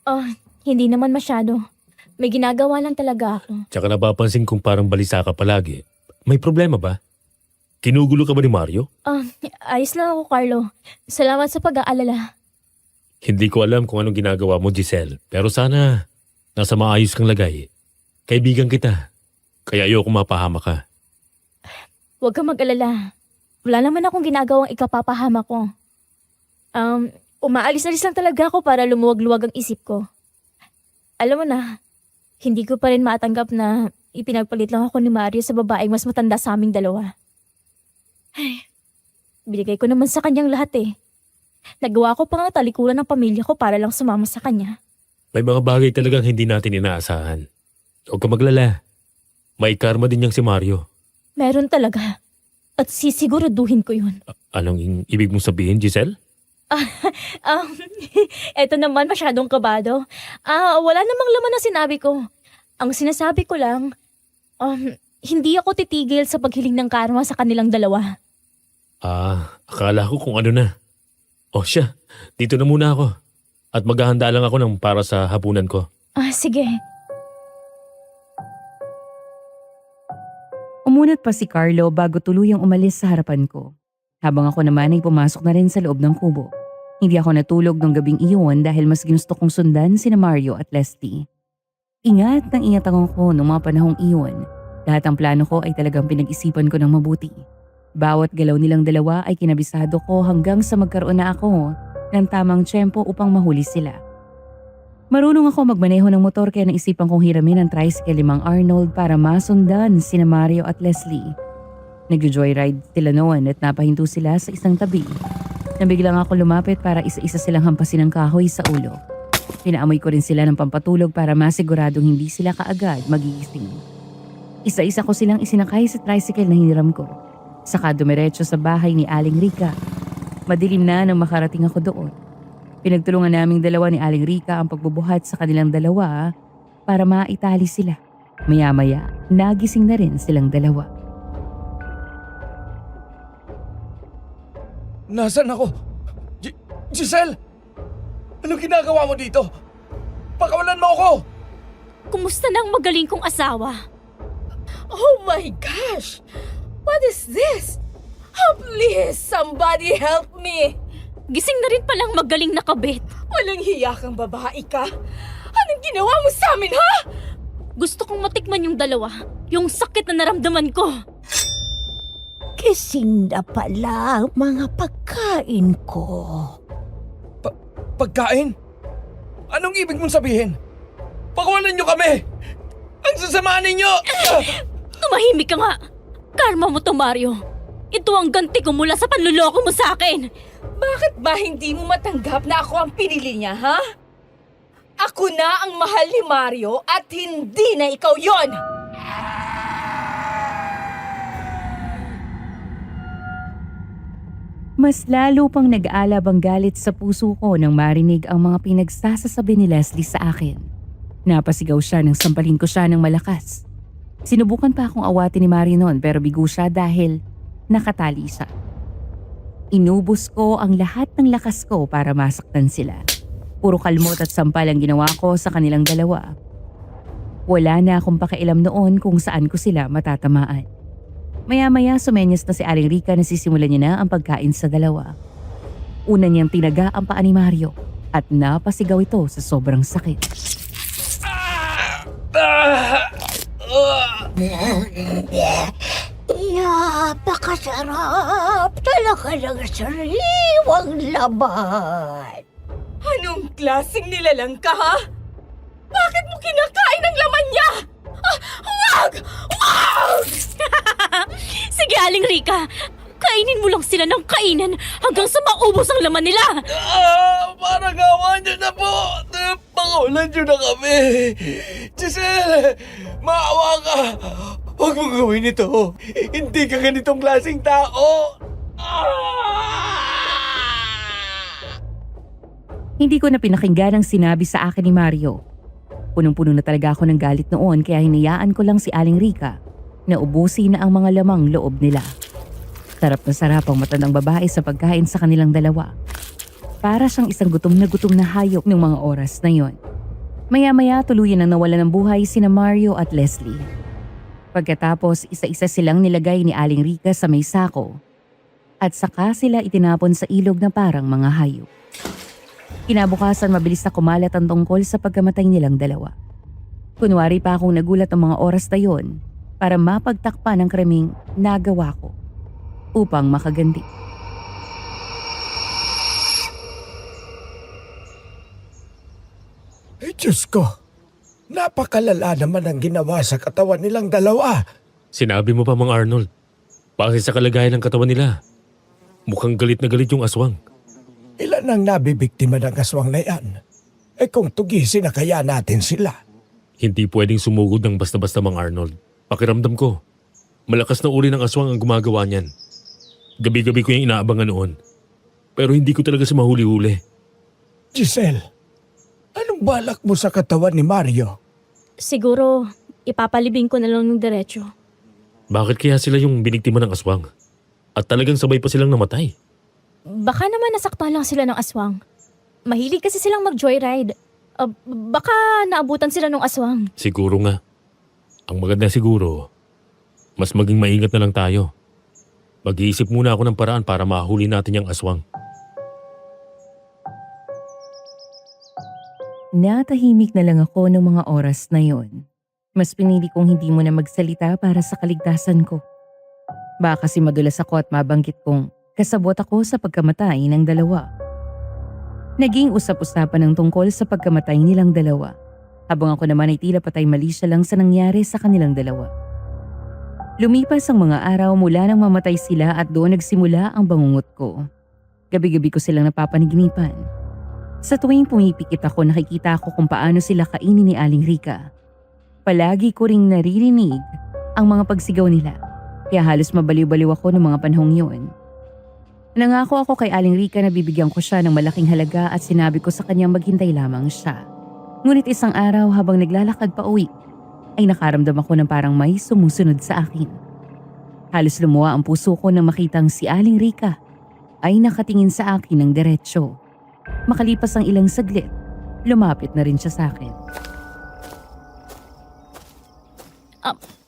Oh, hindi naman masyado. May ginagawa lang talaga ako. Tsaka napapansin kong parang balisa ka palagi. May problema ba? Kinugulo ka ba ni Mario? Ayos lang ako, Carlo. Salamat sa pag-aalala. Hindi ko alam kung anong ginagawa mo, Giselle. Pero sana nasa maayos kang lagay. Kaibigan kita. Kaya ayoko mapahama ka. Huwag kang mag-alala. Wala naman akong ginagawang ikapapahama ko. Umaalis-alis lang talaga ako para lumuwag-luwag ang isip ko. Alam mo na, hindi ko pa rin matanggap na ipinagpalit lang ako ni Mario sa babaeng mas matanda sa aming dalawa. Ay, binigay ko naman sa kanyang lahat eh. Nagawa ko pa nga talikuran ng pamilya ko para lang sumama sa kanya. May mga bagay talagang hindi natin inaasahan. Huwag ka maglala. May karma din niyang si Mario. Meron talaga. At sisiguraduhin ko yun. Anong ibig mong sabihin, Giselle? Eto naman masyadong kabado. Wala namang laman na sinabi ko. Ang sinasabi ko lang, hindi ako titigil sa paghiling ng karma sa kanilang dalawa. Akala ko kung ano na. O siya, dito na muna ako. At maghahanda lang ako ng para sa hapunan ko. Sige. Umunat pa si Carlo bago tuluyang umalis sa harapan ko. Habang ako naman ay pumasok na rin sa loob ng kubo. Hindi ako natulog nung gabing iyon dahil mas ginusto kong sundan sina Mario at Leslie. Ingat ako noong mga panahong iyon. Lahat ng plano ko ay talagang pinag-isipan ko ng mabuti. Bawat galaw nilang dalawa ay kinabisado ko hanggang sa magkaroon na ako ng tamang tiyempo upang mahuli sila. Marunong ako magmaneho ng motor kaya naisipan kong hiramin ang tricycle ni Mang Arnold para masundan sina Mario at Leslie. Nag-joyride sila noon at napahinto sila sa isang tabi. Nabiglang ako lumapit para isa-isa silang hampasin ng kahoy sa ulo. Pinaamoy ko rin sila ng pampatulog para masiguradong hindi sila kaagad magigising. Isa-isa ko silang isinakay sa tricycle na hiniram ko. Saka dumiretso sa bahay ni Aling Rica. Madilim na nang makarating ako doon. Pinagtulungan naming dalawa ni Aling Rica ang pagbubuhat sa kanilang dalawa para maitali sila. Maya-maya, nagising na rin silang dalawa. Nasaan ako? Giselle! Anong ginagawa mo dito? Pakawalan mo ako! Kumusta na ang magaling kong asawa? Oh my gosh! What is this? Please, somebody help me! Gising na rin palang magaling na kabit. Walang hiya kang babae ka. Anong ginawa mo sa amin, ha? Gusto kong matikman yung dalawa. Yung sakit na naramdaman ko. Kising na pala ang mga pagkain ko. Pagkain? Anong ibig mong sabihin? Pakawalan niyo kami! Ang sasama ninyo! Tumahimik ka nga. Karma mo to, Mario. Ito ang ganti ko mula sa panluloko mo sa akin. Bakit ba hindi mo matanggap na ako ang pinili niya, ha? Ako na ang mahal ni Mario at hindi na ikaw yon. Mas lalo pang nag-aalab ang galit sa puso ko nang marinig ang mga pinagsasasabi ni Leslie sa akin. Napasigaw siya nang sampalin ko siya ng malakas. Sinubukan pa akong awatin ni Mario noon pero bigo siya dahil nakatali siya. Inubos ko ang lahat ng lakas ko para masaktan sila. Puro kalmot at sampal ang ginawa ko sa kanilang dalawa. Wala na akong pakialam noon kung saan ko sila matatamaan. Maya-maya sumenyas na si Aling Rica na sisimulan niya na ang pagkain sa dalawa. Una niyang tinaga ang paa ni Mario at napasigaw ito sa sobrang sakit. Napakasarap talaga ng sariwang laman. Anong klaseng nilalang ka, ha? Bakit mo kinakain ang laman niya? Wag! Wag! Sige, Aling Rica. Kainin mo lang sila ng kainin hanggang sa maubos ang laman nila. Parang gawa niyo na po! Pakawalan niyo na kami! Giselle! Maawa ka! Huwag mong gawin ito! Hindi ka ganitong klaseng tao! Hindi ko na pinakinggan ang sinabi sa akin ni Mario. Punong-puno na talaga ako ng galit noon kaya hinayaan ko lang si Aling Rica na ubusin na ang mga lamang loob nila. Sarap na sarap ang matandang babae sa pagkain sa kanilang dalawa. para siyang isang gutom na hayop ng mga oras na yon. Maya-maya tuluyan ang nawala ng buhay sina Mario at Leslie. Pagkatapos isa-isa silang nilagay ni Aling Rica sa may sako at saka sila itinapon sa ilog na parang mga hayop. Kinabukasan mabilis na kumalat ang tungkol sa pagkamatay nilang dalawa. Kunwari pa akong nagulat ang mga oras na yon para mapagtakpan ang krimeng nagawa ko upang makaganti. Ay, Diyos ko. Napakalala naman ang ginawa sa katawan nilang dalawa. Sinabi mo pa, Mang Arnold. Bakit sa kalagayan ng katawan nila? Mukhang galit na galit yung aswang. Ilan ang nabibiktima ng aswang na yan? Eh kung tugisin na kaya natin sila. Hindi pwedeng sumugod ng basta-basta, Mang Arnold. Pakiramdam ko, malakas na uri ng aswang ang gumagawa niyan. Gabi-gabi ko yung inaabangan noon. Pero hindi ko talaga siya mahuli-huli. Giselle, anong balak mo sa katawan ni Mario? Siguro, ipapalibing ko na lang ng diretso. Bakit kaya sila yung biniktima ng aswang? At talagang sabay pa silang namatay? Baka naman nasaktan lang sila ng aswang. Mahilig kasi silang mag-joyride. Baka naabutan sila ng aswang. Siguro nga. Ang maganda siguro, mas maging maingat na lang tayo. Mag-iisip muna ako ng paraan para mahuli natin yung aswang. Natahimik na lang ako ng mga oras na yon. Mas pinili kong hindi mo na magsalita para sa kaligtasan ko. Baka kasi madulas ako at mabanggit kong kasabot ako sa pagkamatay ng dalawa. Naging usap-usapan ng tungkol sa pagkamatay nilang dalawa, habang ako naman ay tila patay mali siya lang sa nangyari sa kanilang dalawa. Lumipas ang mga araw mula nang mamatay sila at doon nagsimula ang bangungot ko. Gabi-gabi ko silang napapaniginipan. Sa tuwing pumipikit ako, nakikita ko kung paano sila kainin ni Aling Rica. Palagi ko ring naririnig ang mga pagsigaw nila, kaya halos mabaliw-baliw ako ng mga panahong yun. Nangako ako kay Aling Rica na bibigyan ko siya ng malaking halaga at sinabi ko sa kanyang maghintay lamang siya. Ngunit isang araw habang naglalakad pa uwi, ay nakaramdam ako ng parang may sumusunod sa akin. Halos lumuwa ang puso ko nang makitang si Aling Rica ay nakatingin sa akin ng diretsyo. Makalipas ang ilang saglit, lumapit na rin siya sa akin.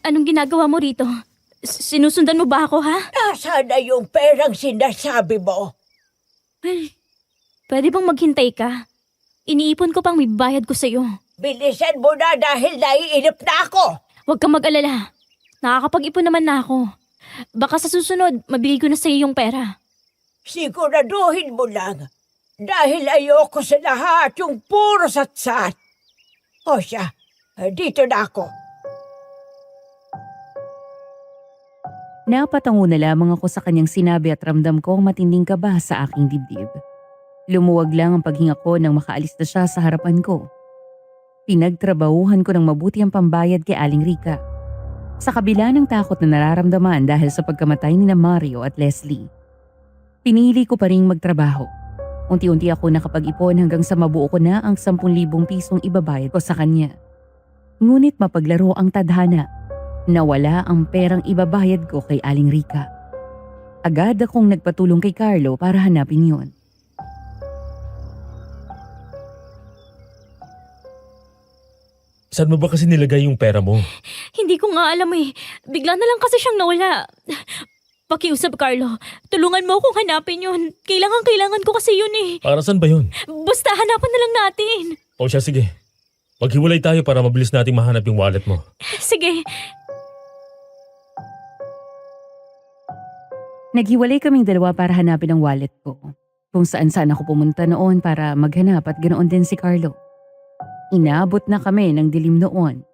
Anong ginagawa mo rito? Sinusundan mo ba ako, ha? Nasaan na yung perang sinasabi mo? Pwede bang maghintay ka? Iniipon ko pang may bayad ko sa'yo. Bilisan mo na dahil naiinip na ako. Huwag kang mag-alala. Nakakapag-ipon naman na ako. Baka sa susunod, mabili ko na sa'yo yung pera. Siguraduhin mo lang. Dahil ayoko sa lahat yung puro satsat. O siya, dito na ako. Napatango na lamang ako sa kanyang sinabi at ramdam ko ang matinding kaba sa aking dibdib. Lumuwag lang ang paghinga ko nang makaalis na siya sa harapan ko. Pinagtrabahuhan ko ng mabuti ang pambayad kay Aling Rica. Sa kabila ng takot na nararamdaman dahil sa pagkamatay ni Mario at Leslie, pinili ko pa ring magtrabaho. Unti-unti ako nakapag-ipon hanggang sa mabuo ko na ang 10,000 pisong ibabayad ko sa kanya. Ngunit mapaglaro ang tadhana. Nawala ang perang ibabayad ko kay Aling Rica. Agad akong nagpatulong kay Carlo para hanapin yon. Saan mo ba kasi nilagay yung pera mo? Hindi ko nga alam eh. Bigla na lang kasi siyang nawala. Pakiusap, Carlo. Tulungan mo akong hanapin yun. Kailangan ko kasi yun eh. Para saan ba yun? Basta hanapan na lang natin. O siya, sige. Maghiwalay tayo para mabilis nating mahanap yung wallet mo. Sige. Naghiwalay kaming dalawa para hanapin ang wallet ko. Kung saan-saan ako pumunta noon para maghanap at ganoon din si Carlo. Inaabot na kami ng dilim noon.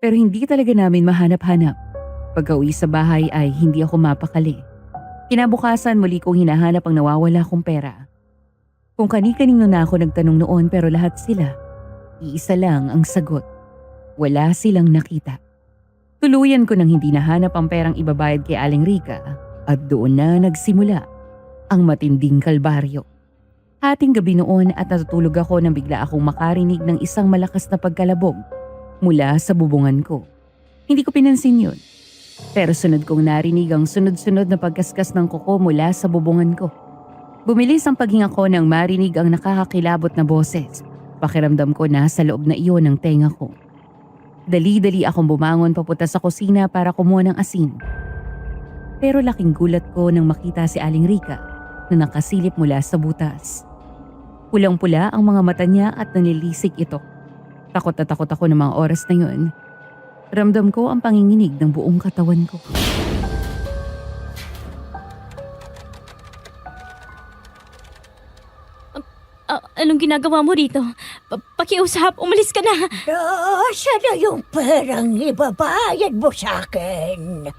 Pero hindi talaga namin mahanap-hanap. Pagka-uwi sa bahay ay hindi ako mapakali. Kinabukasan muli kong hinahanap ang nawawala kong pera. Kung kani-kanino na ako nagtanong noon pero lahat sila, iisa lang ang sagot. Wala silang nakita. Tuluyan ko nang hindi nahanap ang perang ibabayad kay Aling Rica at doon na nagsimula ang matinding kalbaryo. Hating gabi noon at natutulog ako nang bigla akong makarinig ng isang malakas na pagkalabog mula sa bubungan ko. Hindi ko pinansin yun. Pero sunod kong narinig ang sunod-sunod na pagkaskas ng kuko mula sa bubungan ko. Bumilis ang paghinga ko nang marinig ang nakakakilabot na boses. Pakiramdam ko na sa loob na iyon ng tenga ko. Dali-dali akong bumangon papunta sa kusina para kumuha ng asin. Pero laking gulat ko nang makita si Aling Rica na nakasilip mula sa butas. Pulang-pula ang mga mata niya at nanilisik ito. Takot na takot ako ng mga oras na yun. Ramdam ko ang panginginig ng buong katawan ko. Anong ginagawa mo rito? Pakiusap, umalis ka na. Nasaan na yung perang ibabayad mo sa akin?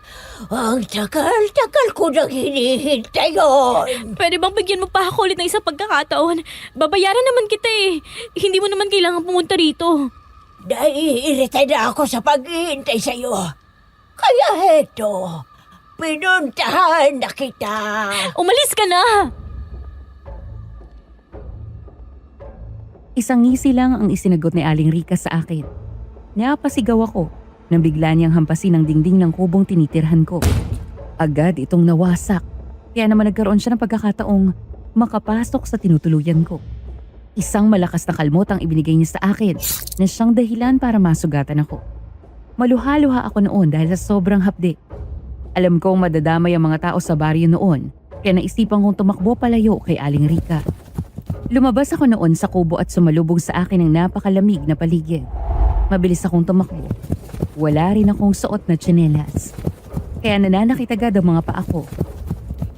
Ang tagal-tagal ko nang hinihintay yun. Pwede bang bigyan mo pa ako ulit ng isang pagkakataon? Babayaran naman kita eh. Hindi mo naman kailangan pumunta rito. Naiirita na ako sa paghihintay sa'yo. Kaya heto, pinuntahan na kita. Umalis ka na! Isang ngisi lang ang isinagot ni Aling Rica sa akin. Napasigaw ako nang bigla niyang hampasin ang dingding ng kubong tinitirhan ko. Agad itong nawasak, kaya naman nagkaroon siya ng pagkakataong makapasok sa tinutuluyan ko. Isang malakas na kalmot ang ibinigay niya sa akin na siyang dahilan para masugatan ako. Maluha-luha ako noon dahil sa sobrang hapde. Alam kong madadamay ang mga tao sa baryo noon, kaya naisipan kong tumakbo palayo kay Aling Rica. Lumabas ako noon sa kubo at sumalubog sa akin ang napakalamig na paligid. Mabilis akong tumakbo. Wala rin akong suot na tsinelas. Kaya nananakit agad ang mga paa ko.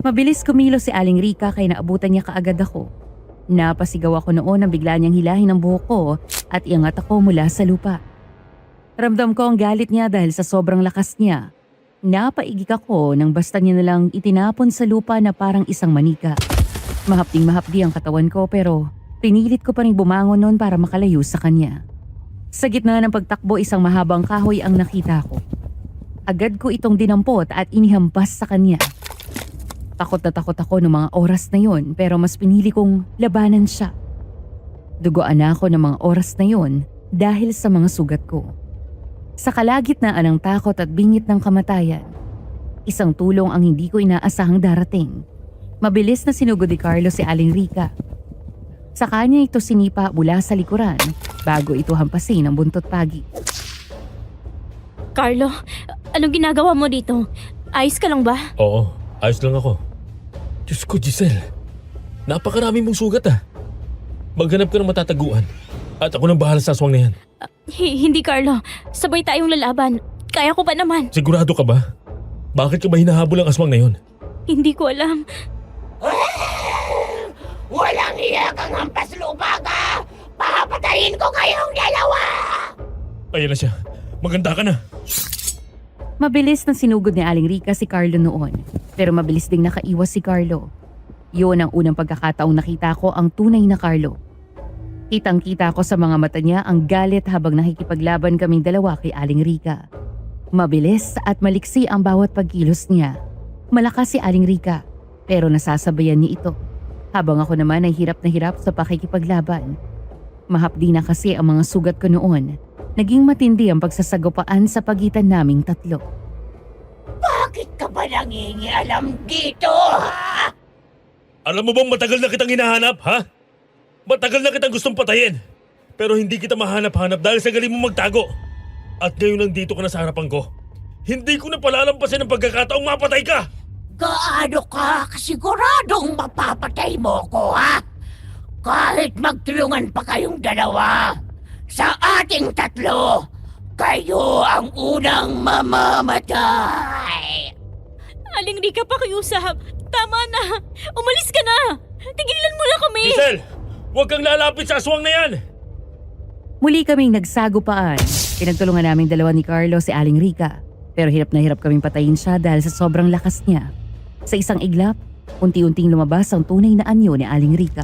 Mabilis kumilos si Aling Rica kaya naabutan niya kaagad ako. Napasigaw ako noon nang bigla niyang hilahin ang buhok ko at iangat ako mula sa lupa. Ramdam ko ang galit niya dahil sa sobrang lakas niya. Napaigik ako nang basta niya nalang itinapon sa lupa na parang isang manika. Mahapding-mahapdi ang katawan ko pero pinilit ko pa rin bumangon noon para makalayo sa kanya. Sa gitna ng pagtakbo isang mahabang kahoy ang nakita ko. Agad ko itong dinampot at inihampas sa kanya. Takot na takot ako ng mga oras na yon pero mas pinili kong labanan siya. Duguan na ako ng mga oras na yon dahil sa mga sugat ko. Sa kalagitnaan ng takot at bingit ng kamatayan, isang tulong ang hindi ko inaasahang darating. Mabilis na sinugod ni Carlo si Aling Rica. Sa kanya ito sinipa mula sa likuran bago ito hampasin ang buntot pagi. Carlo, anong ginagawa mo dito? Ayos ka lang ba? Oo, ayos lang ako. Diyos ko, Giselle. Napakarami mong sugat ah. Maghanap ka ng matataguan. At ako nang bahala sa aswang na yan. Hindi, Carlo. Sabay tayong lalaban. Kaya ko pa naman. Sigurado ka ba? Bakit ka ba hinahabol ang aswang na yon? Hindi ko alam. Walang iya kang hampas lupa ka! Papatayin ko kayong dalawa! Ayan na siya. Maganda ka na. Mabilis na sinugod ni Aling Rica si Carlo noon, pero mabilis ding nakaiwas si Carlo. Yun ang unang pagkakataong nakita ko ang tunay na Carlo. Kitang-kita ko sa mga mata niya ang galit habang nakikipaglaban kaming dalawa kay Aling Rica. Mabilis at maliksi ang bawat pagkilos niya. Malakas si Aling Rica, pero nasasabayan niya ito. Habang ako naman ay hirap na hirap sa pakikipaglaban. Mahapdi na kasi ang mga sugat ko noon. Naging matindi ang pagsasagupaan sa pagitan naming tatlo. Bakit ka ba nangingialam dito, ha? Alam mo bang matagal na kitang hinahanap, ha? Matagal na kitang gustong patayin. Pero hindi kita mahanap-hanap dahil sa galing mo magtago. At ngayon nandito ka na sa harapan ko. Hindi ko na palalampasin ang pagkakataong mapatay ka! Gaano ka kasiguradong mapapatay mo ko, ha? Kahit magtulungan pa kayong dalawa, sa ating tatlo, kayo ang unang mamamatay. Aling Rica, pakiusap. Tama na. Umalis ka na. Tigilan mo na kami. Giselle! Huwag kang lalapit sa aswang na yan! Muli kaming nagsagupaan. Pinagtulungan naming dalawa ni Carlo si Aling Rica. Pero hirap na hirap kaming patayin siya dahil sa sobrang lakas niya. Sa isang iglap, unti-unting lumabas ang tunay na anyo ni Aling Rica.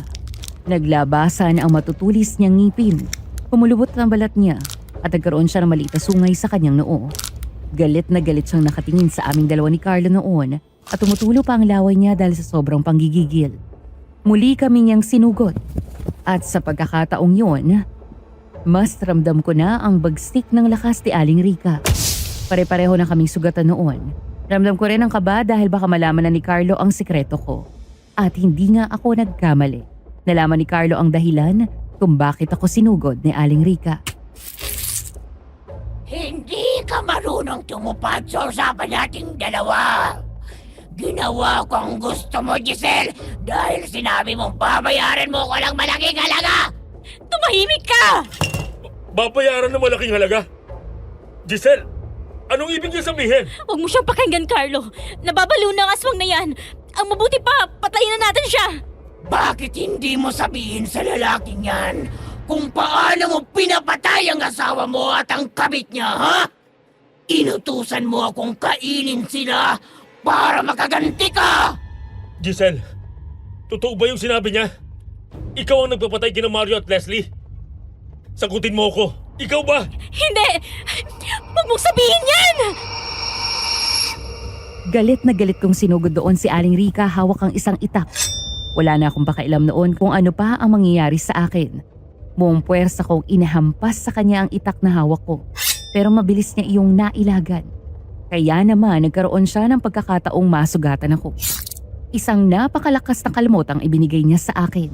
Naglabasan ang matutulis niyang ngipin. Kumulubot ang balat niya at nagkaroon siya ng maliit na sungay sa kanyang noo. Galit na galit siyang nakatingin sa aming dalawa ni Carlo noon at tumutulo pa ang laway niya dahil sa sobrang panggigigil. Muli kami niyang sinugod at sa pagkakataong yun, mas ramdam ko na ang bagstik ng lakas ni Aling Rica. Pare-pareho na kaming sugatan noon. Ramdam ko rin ang kaba dahil baka malaman na ni Carlo ang sikreto ko. At hindi nga ako nagkamali. Nalaman ni Carlo ang dahilan kung bakit ako sinugod ni Aling Rica. Hindi ka marunong tumupad sa usapan nating dalawa. Ginawa ko ang gusto mo, Giselle, dahil sinabi mong babayaran mo ko lang malaking halaga. Tumahimik ka! Babayaran ng malaking halaga? Giselle, anong ibig niyo sabihin? Huwag mo siyang pakinggan, Carlo. Nababaliw na ang aswang na yan. Ang mabuti pa, patayin na natin siya. Bakit hindi mo sabihin sa lalaking yan kung paano mo pinapatay ang asawa mo at ang kabit niya, ha? Inutusan mo akong kainin sila para makaganti ka! Giselle, totoo ba yung sinabi niya? Ikaw ang nagpapatay kina Mario at Leslie? Sagutin mo ako, ikaw ba? Hindi! Huwag mong sabihin yan! Galit na galit kong sinugod doon si Aling Rica hawak ang isang itak. Wala na akong pakialam noon kung ano pa ang mangyayari sa akin. Buong puwersa kong inahampas sa kanya ang itak na hawak ko. Pero mabilis niya iyong nailagan. Kaya naman nagkaroon siya ng pagkakataong masugatan ako. Isang napakalakas na kalmot ang ibinigay niya sa akin.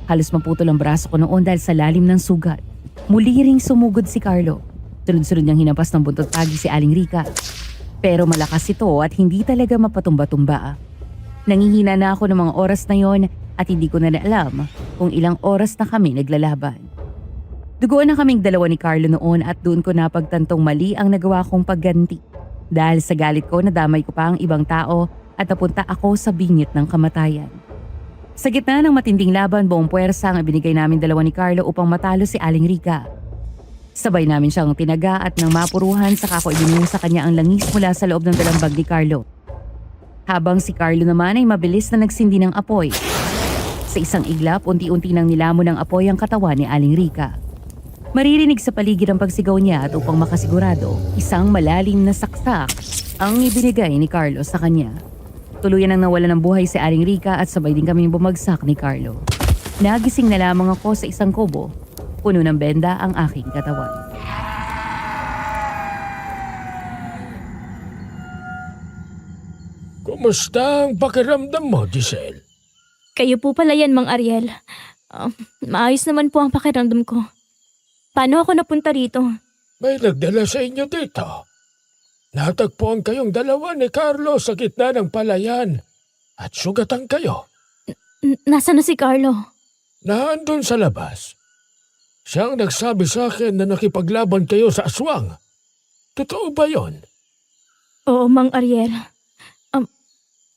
Halos maputol ang braso ko noon dahil sa lalim ng sugat. Muli ring sumugod si Carlo. Sunod-sunod niyang hinampas ng buntot pagi si Aling Rica. Pero malakas ito at hindi talaga mapatumba-tumba. Nangihina na ako ng mga oras na yon at hindi ko na alam kung ilang oras na kami naglalaban. Duguan na kaming dalawa ni Carlo noon at doon ko napagtantong mali ang nagawa kong pagganti. Dahil sa galit ko nadamay ko pa ang ibang tao at napunta ako sa bingit ng kamatayan. Sa gitna ng matinding laban, buong puwersa ang ibinigay namin dalawa ni Carlo upang matalo si Aling Rica. Sabay namin siyang tinaga at nang mapuruhan saka ko ibinigay sa kanya ang langis mula sa loob ng dalambag ni Carlo. Habang si Carlo naman ay mabilis na nagsindi ng apoy. Sa isang iglap, unti-unti nang nilamon ng apoy ang katawan ni Aling Rica. Maririnig sa paligid ang pagsigaw niya at upang makasigurado, isang malalim na saksak ang ibinigay ni Carlo sa kanya. Tuluyan ang nawala ng buhay si Aling Rica at sabay din kaming bumagsak ni Carlo. Nagising na lamang ako sa isang kubo. Puno ng benda ang aking katawan. Kumusta ang pakiramdam mo, Giselle? Kayo po pala yan, Mang Ariel. Maayos naman po ang pakiramdam ko. Paano ako napunta rito? May nagdala sa inyo dito. Natagpuan kayong dalawa ni Carlo sa gitna ng palayan at sugatan kayo. Nasaan na si Carlo? Naandun sa labas. Siyang nagsabi sa akin na nakipaglaban kayo sa aswang. Totoo ba yon? Oo, Mang Ariel.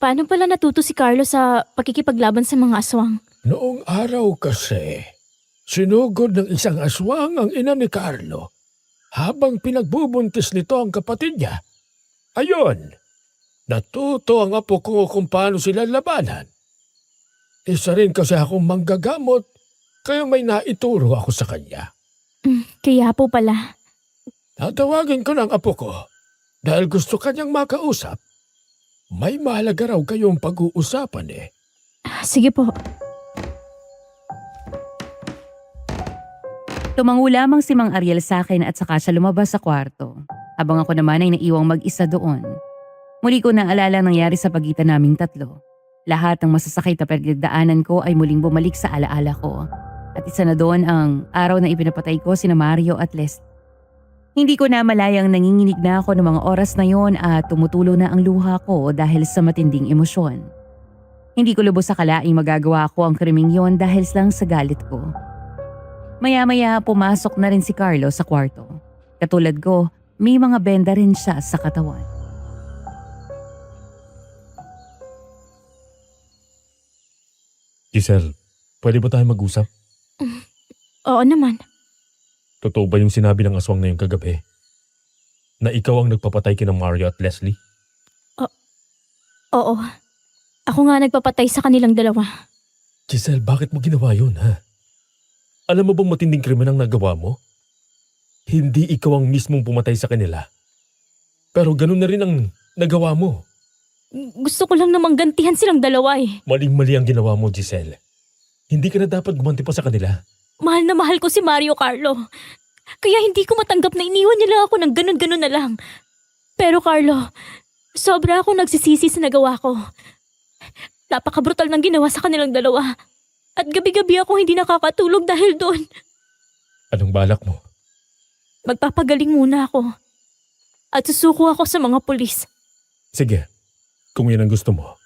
Paano pala natuto si Carlo sa pakikipaglaban sa mga aswang? Noong araw kasi, sinugod ng isang aswang ang ina ni Carlo habang pinagbubuntis nito ang kapatid niya. Ayon, natuto ang apo ko kung paano sila labanan. Isa rin kasi akong manggagamot kaya may naituro ako sa kanya. Kaya po pala. Tatawagin ko ng apo ko dahil gusto kanyang makausap. May mahalaga raw kayong pag-uusapan eh. Sige po. Tumango lamang si Mang Ariel sa akin at saka siya lumabas sa kwarto. Habang ako naman ay naiwang mag-isa doon. Muli ko naalala ang nangyari sa pagitan naming tatlo. Lahat ng masasakit na pinagdaanan ko ay muling bumalik sa alaala ko. At isa na doon ang araw na ipinapatay ko sina Mario at Leslie. Hindi ko na malayang nanginginig na ako ng mga oras na yon at tumutulo na ang luha ko dahil sa matinding emosyon. Hindi ko lubos akalaing magagawa ko ang krimeng yon dahil lang sa galit ko. Maya-maya pumasok na rin si Carlo sa kwarto. Katulad ko, may mga benda rin siya sa katawan. Giselle, pwede ba tayo mag-usap? Oo naman. Totoo ba yung sinabi ng aswang na yung kagabi? Na ikaw ang nagpapatay kina Mario at Leslie? Oo. Ako nga nagpapatay sa kanilang dalawa. Giselle, bakit mo ginawa yun, ha? Alam mo bang matinding krimen ang nagawa mo? Hindi ikaw ang mismong pumatay sa kanila. Pero ganun na rin ang nagawa mo. Gusto ko lang namang gantihan silang dalawa eh. Maling-mali ang ginawa mo, Giselle. Hindi ka na dapat gumanti pa sa kanila. Mahal na mahal ko si Mario Carlo. Kaya hindi ko matanggap na iniwan niya ako ng ganun-ganun na lang. Pero Carlo, sobra ako nagsisisi sa nagawa ko. Napakabrutal ng ginawa sa kanilang dalawa. At gabi-gabi ako hindi nakakatulog dahil doon. Anong balak mo? Magpapagaling muna ako. At susuko ako sa mga pulis. Sige, kung yan ang gusto mo.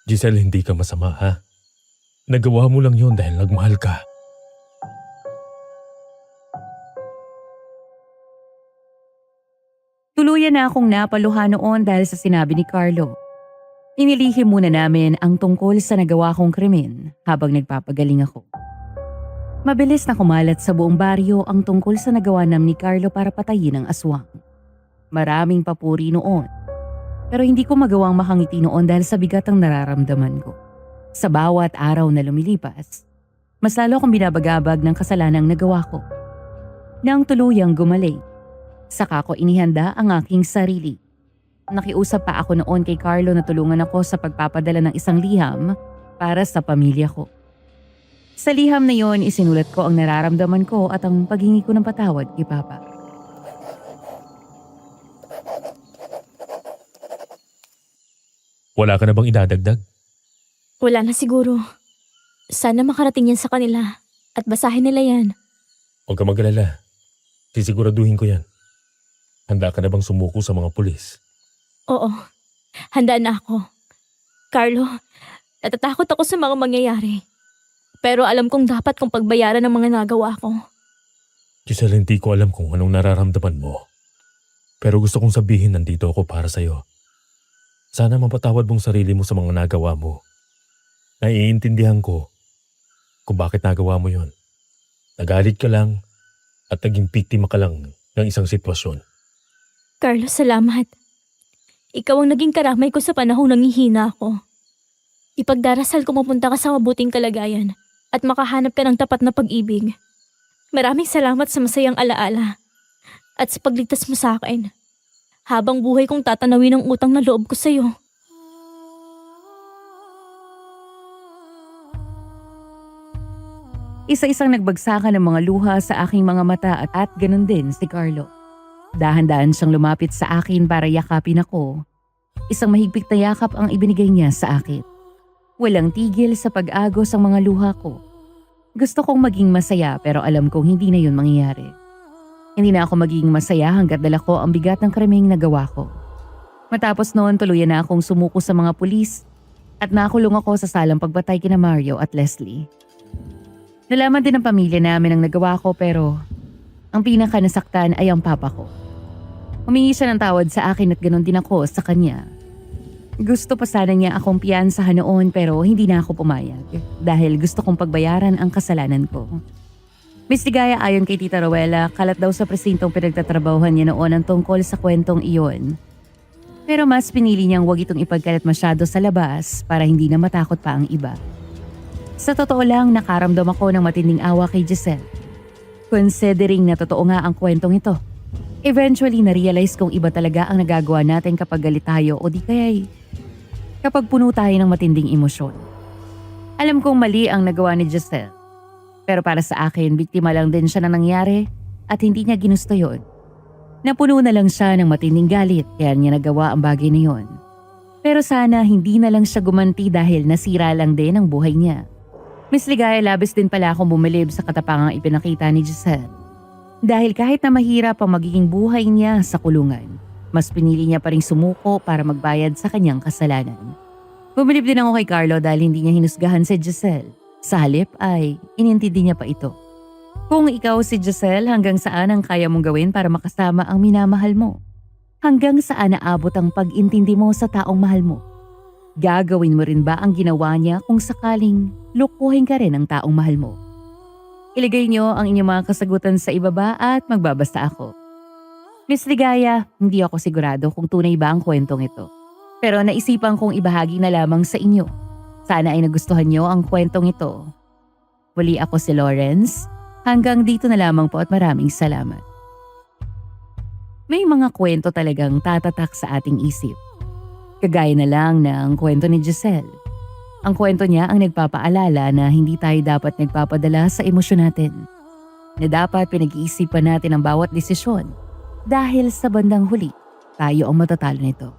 Giselle, hindi ka masama, ha? Nagawa mo lang yon dahil nagmahal ka. Tuluyan na akong napaluha noon dahil sa sinabi ni Carlo. Inilihim muna namin ang tungkol sa nagawa kong krimen habang nagpapagaling ako. Mabilis na kumalat sa buong baryo ang tungkol sa nagawa namin ni Carlo para patayin ang aswang. Maraming papuri noon. Pero hindi ko magawang makangiti noon dahil sa bigat ang nararamdaman ko. Sa bawat araw na lumilipas, mas lalo akong binabagabag ng kasalanang nagawa ko. Nang tuluyang gumaling, saka ko inihanda ang aking sarili. Nakiusap pa ako noon kay Carlo na tulungan ako sa pagpapadala ng isang liham para sa pamilya ko. Sa liham na yon, isinulat ko ang nararamdaman ko at ang paghingi ko ng patawad kay Papa. Wala ka na bang idadagdag? Wala na siguro. Sana makarating yan sa kanila at basahin nila yan. Huwag ka mag-alala. Sisiguraduhin ko yan. Handa ka na bang sumuko sa mga pulis? Oo, handa na ako. Carlo, natatakot ako sa mga mangyayari. Pero alam kong dapat kong pagbayaran ng mga nagawa ko. Giselle, hindi ko alam kung anong nararamdaman mo. Pero gusto kong sabihin nandito ako para sa'yo. Sana mapatawad mong sarili mo sa mga nagawa mo. Naiintindihan ko kung bakit nagawa mo yon. Nagalit ka lang at naging biktima ka lang ng isang sitwasyon. Carlo, salamat. Ikaw ang naging karamay ko sa panahong nangihina ako. Ipagdarasal ko mapunta ka sa mabuting kalagayan at makahanap ka ng tapat na pag-ibig. Maraming salamat sa masayang alaala at sa pagligtas mo sa akin. Habang buhay kong tatanawin ang utang na loob ko sa'yo. Isa-isang nagbagsakan ng mga luha sa aking mga mata at ganun din si Carlo. Dahan-dahan siyang lumapit sa akin para yakapin ako. Isang mahigpit na yakap ang ibinigay niya sa akin. Walang tigil sa pag-agos ang mga luha ko. Gusto kong maging masaya pero alam kong hindi na yun mangyayari. Hindi na ako magiging masaya hanggat dala ko ang bigat ng krimeng nagawa ko. Matapos noon tuluyan na akong sumuko sa mga pulis at nakulong ako sa salang pagbatay kina Mario at Leslie. Nalaman din ng pamilya namin ang nagawa ko pero ang pinaka nasaktan ay ang papa ko. Humingi siya ng tawad sa akin at ganoon din ako sa kanya. Gusto pa sana niya akong piyansahan noon pero hindi na ako pumayag dahil gusto kong pagbayaran ang kasalanan ko. Miss Ligaya, ayon kay Tita Rowella, kalat daw sa presintong pinagtatrabahuhan niya noon ang tungkol sa kwentong iyon. Pero mas pinili niyang huwag itong ipagkalat masyado sa labas para hindi na matakot pa ang iba. Sa totoo lang, nakaramdam ako ng matinding awa kay Giselle. Considering na totoo nga ang kwentong ito. Eventually, na-realize kong iba talaga ang nagagawa natin kapag galit tayo o di kaya'y kapag puno tayo ng matinding emosyon. Alam kong mali ang nagawa ni Giselle. Pero para sa akin, biktima lang din siya na nangyari at hindi niya ginusto yon. Napuno na lang siya ng matinding galit kaya niya nagawa ang bagay na yon. Pero sana hindi na lang siya gumanti dahil nasira lang din ang buhay niya. Miss Ligaya, labis din pala akong bumilib sa katapangang ipinakita ni Giselle. Dahil kahit na mahirap ang magiging buhay niya sa kulungan, mas pinili niya pa rin sumuko para magbayad sa kanyang kasalanan. Bumilib din ako kay Carlo dahil hindi niya hinusgahan si Giselle. Sa halip ay inintindi niya pa ito. Kung ikaw si Giselle, hanggang saan ang kaya mong gawin para makasama ang minamahal mo? Hanggang saan naabot ang pag-intindi mo sa taong mahal mo? Gagawin mo rin ba ang ginawa niya kung sakaling lukuhin ka rin ang taong mahal mo? Ilagay niyo ang inyong mga kasagutan sa ibaba at magbabasa ako. Miss Ligaya, hindi ako sigurado kung tunay ba ang kwentong ito. Pero naisipan kong ibahagi na lamang sa inyo. Sana ay nagustuhan niyo ang kwentong ito. Muli ako si Lawrence. Hanggang dito na lamang po at maraming salamat. May mga kwento talagang tatatak sa ating isip. Kagaya na lang ng kwento ni Giselle. Ang kwento niya ang nagpapaalala na hindi tayo dapat nagpapadala sa emosyon natin. Na dapat pinag-iisipan natin ang bawat desisyon dahil sa bandang huli, tayo ang matatalo nito.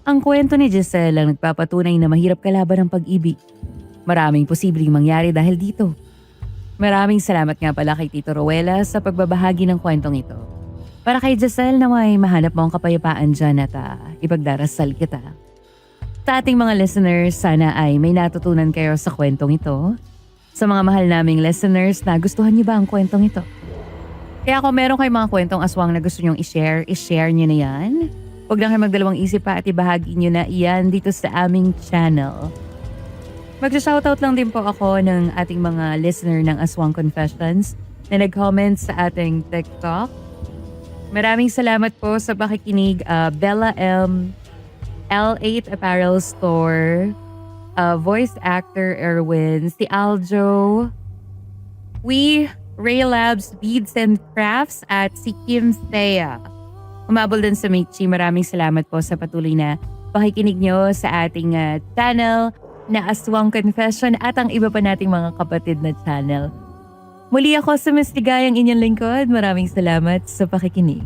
Ang kwento ni Giselle ang nagpapatunay na mahirap kalaban ng pag-ibig. Maraming posibleng mangyari dahil dito. Maraming salamat nga pala kay Tito Rowela sa pagbabahagi ng kwentong ito. Para kay Giselle na may mahanap mo ang kapayapaan dyan at ipagdarasal kita. Sa ating mga listeners, sana ay may natutunan kayo sa kwentong ito. Sa mga mahal naming listeners, nagustuhan niyo ba ang kwentong ito? Kaya kung meron kayong mga kwentong aswang na gusto nyong i-share niyo na yan. Huwag lang kayo magdalawang isip pa at ibahagi niyo na iyan dito sa aming channel. Mag-shoutout lang din po ako ng ating mga listener ng Aswang Confessions na nag-comment sa ating TikTok. Maraming salamat po sa pakikinig. Bella M, L8 Apparel Store, voice actor Erwin, si Aljo, Ray Labs Beads and Crafts at si Kim Thea. Umabol din sa Michi, maraming salamat po sa patuloy na pakikinig nyo sa ating channel na Aswang Confession at ang iba pa nating mga kapatid na channel. Muli ako sa Miss Ligayang inyong lingkod. Maraming salamat sa pakikinig.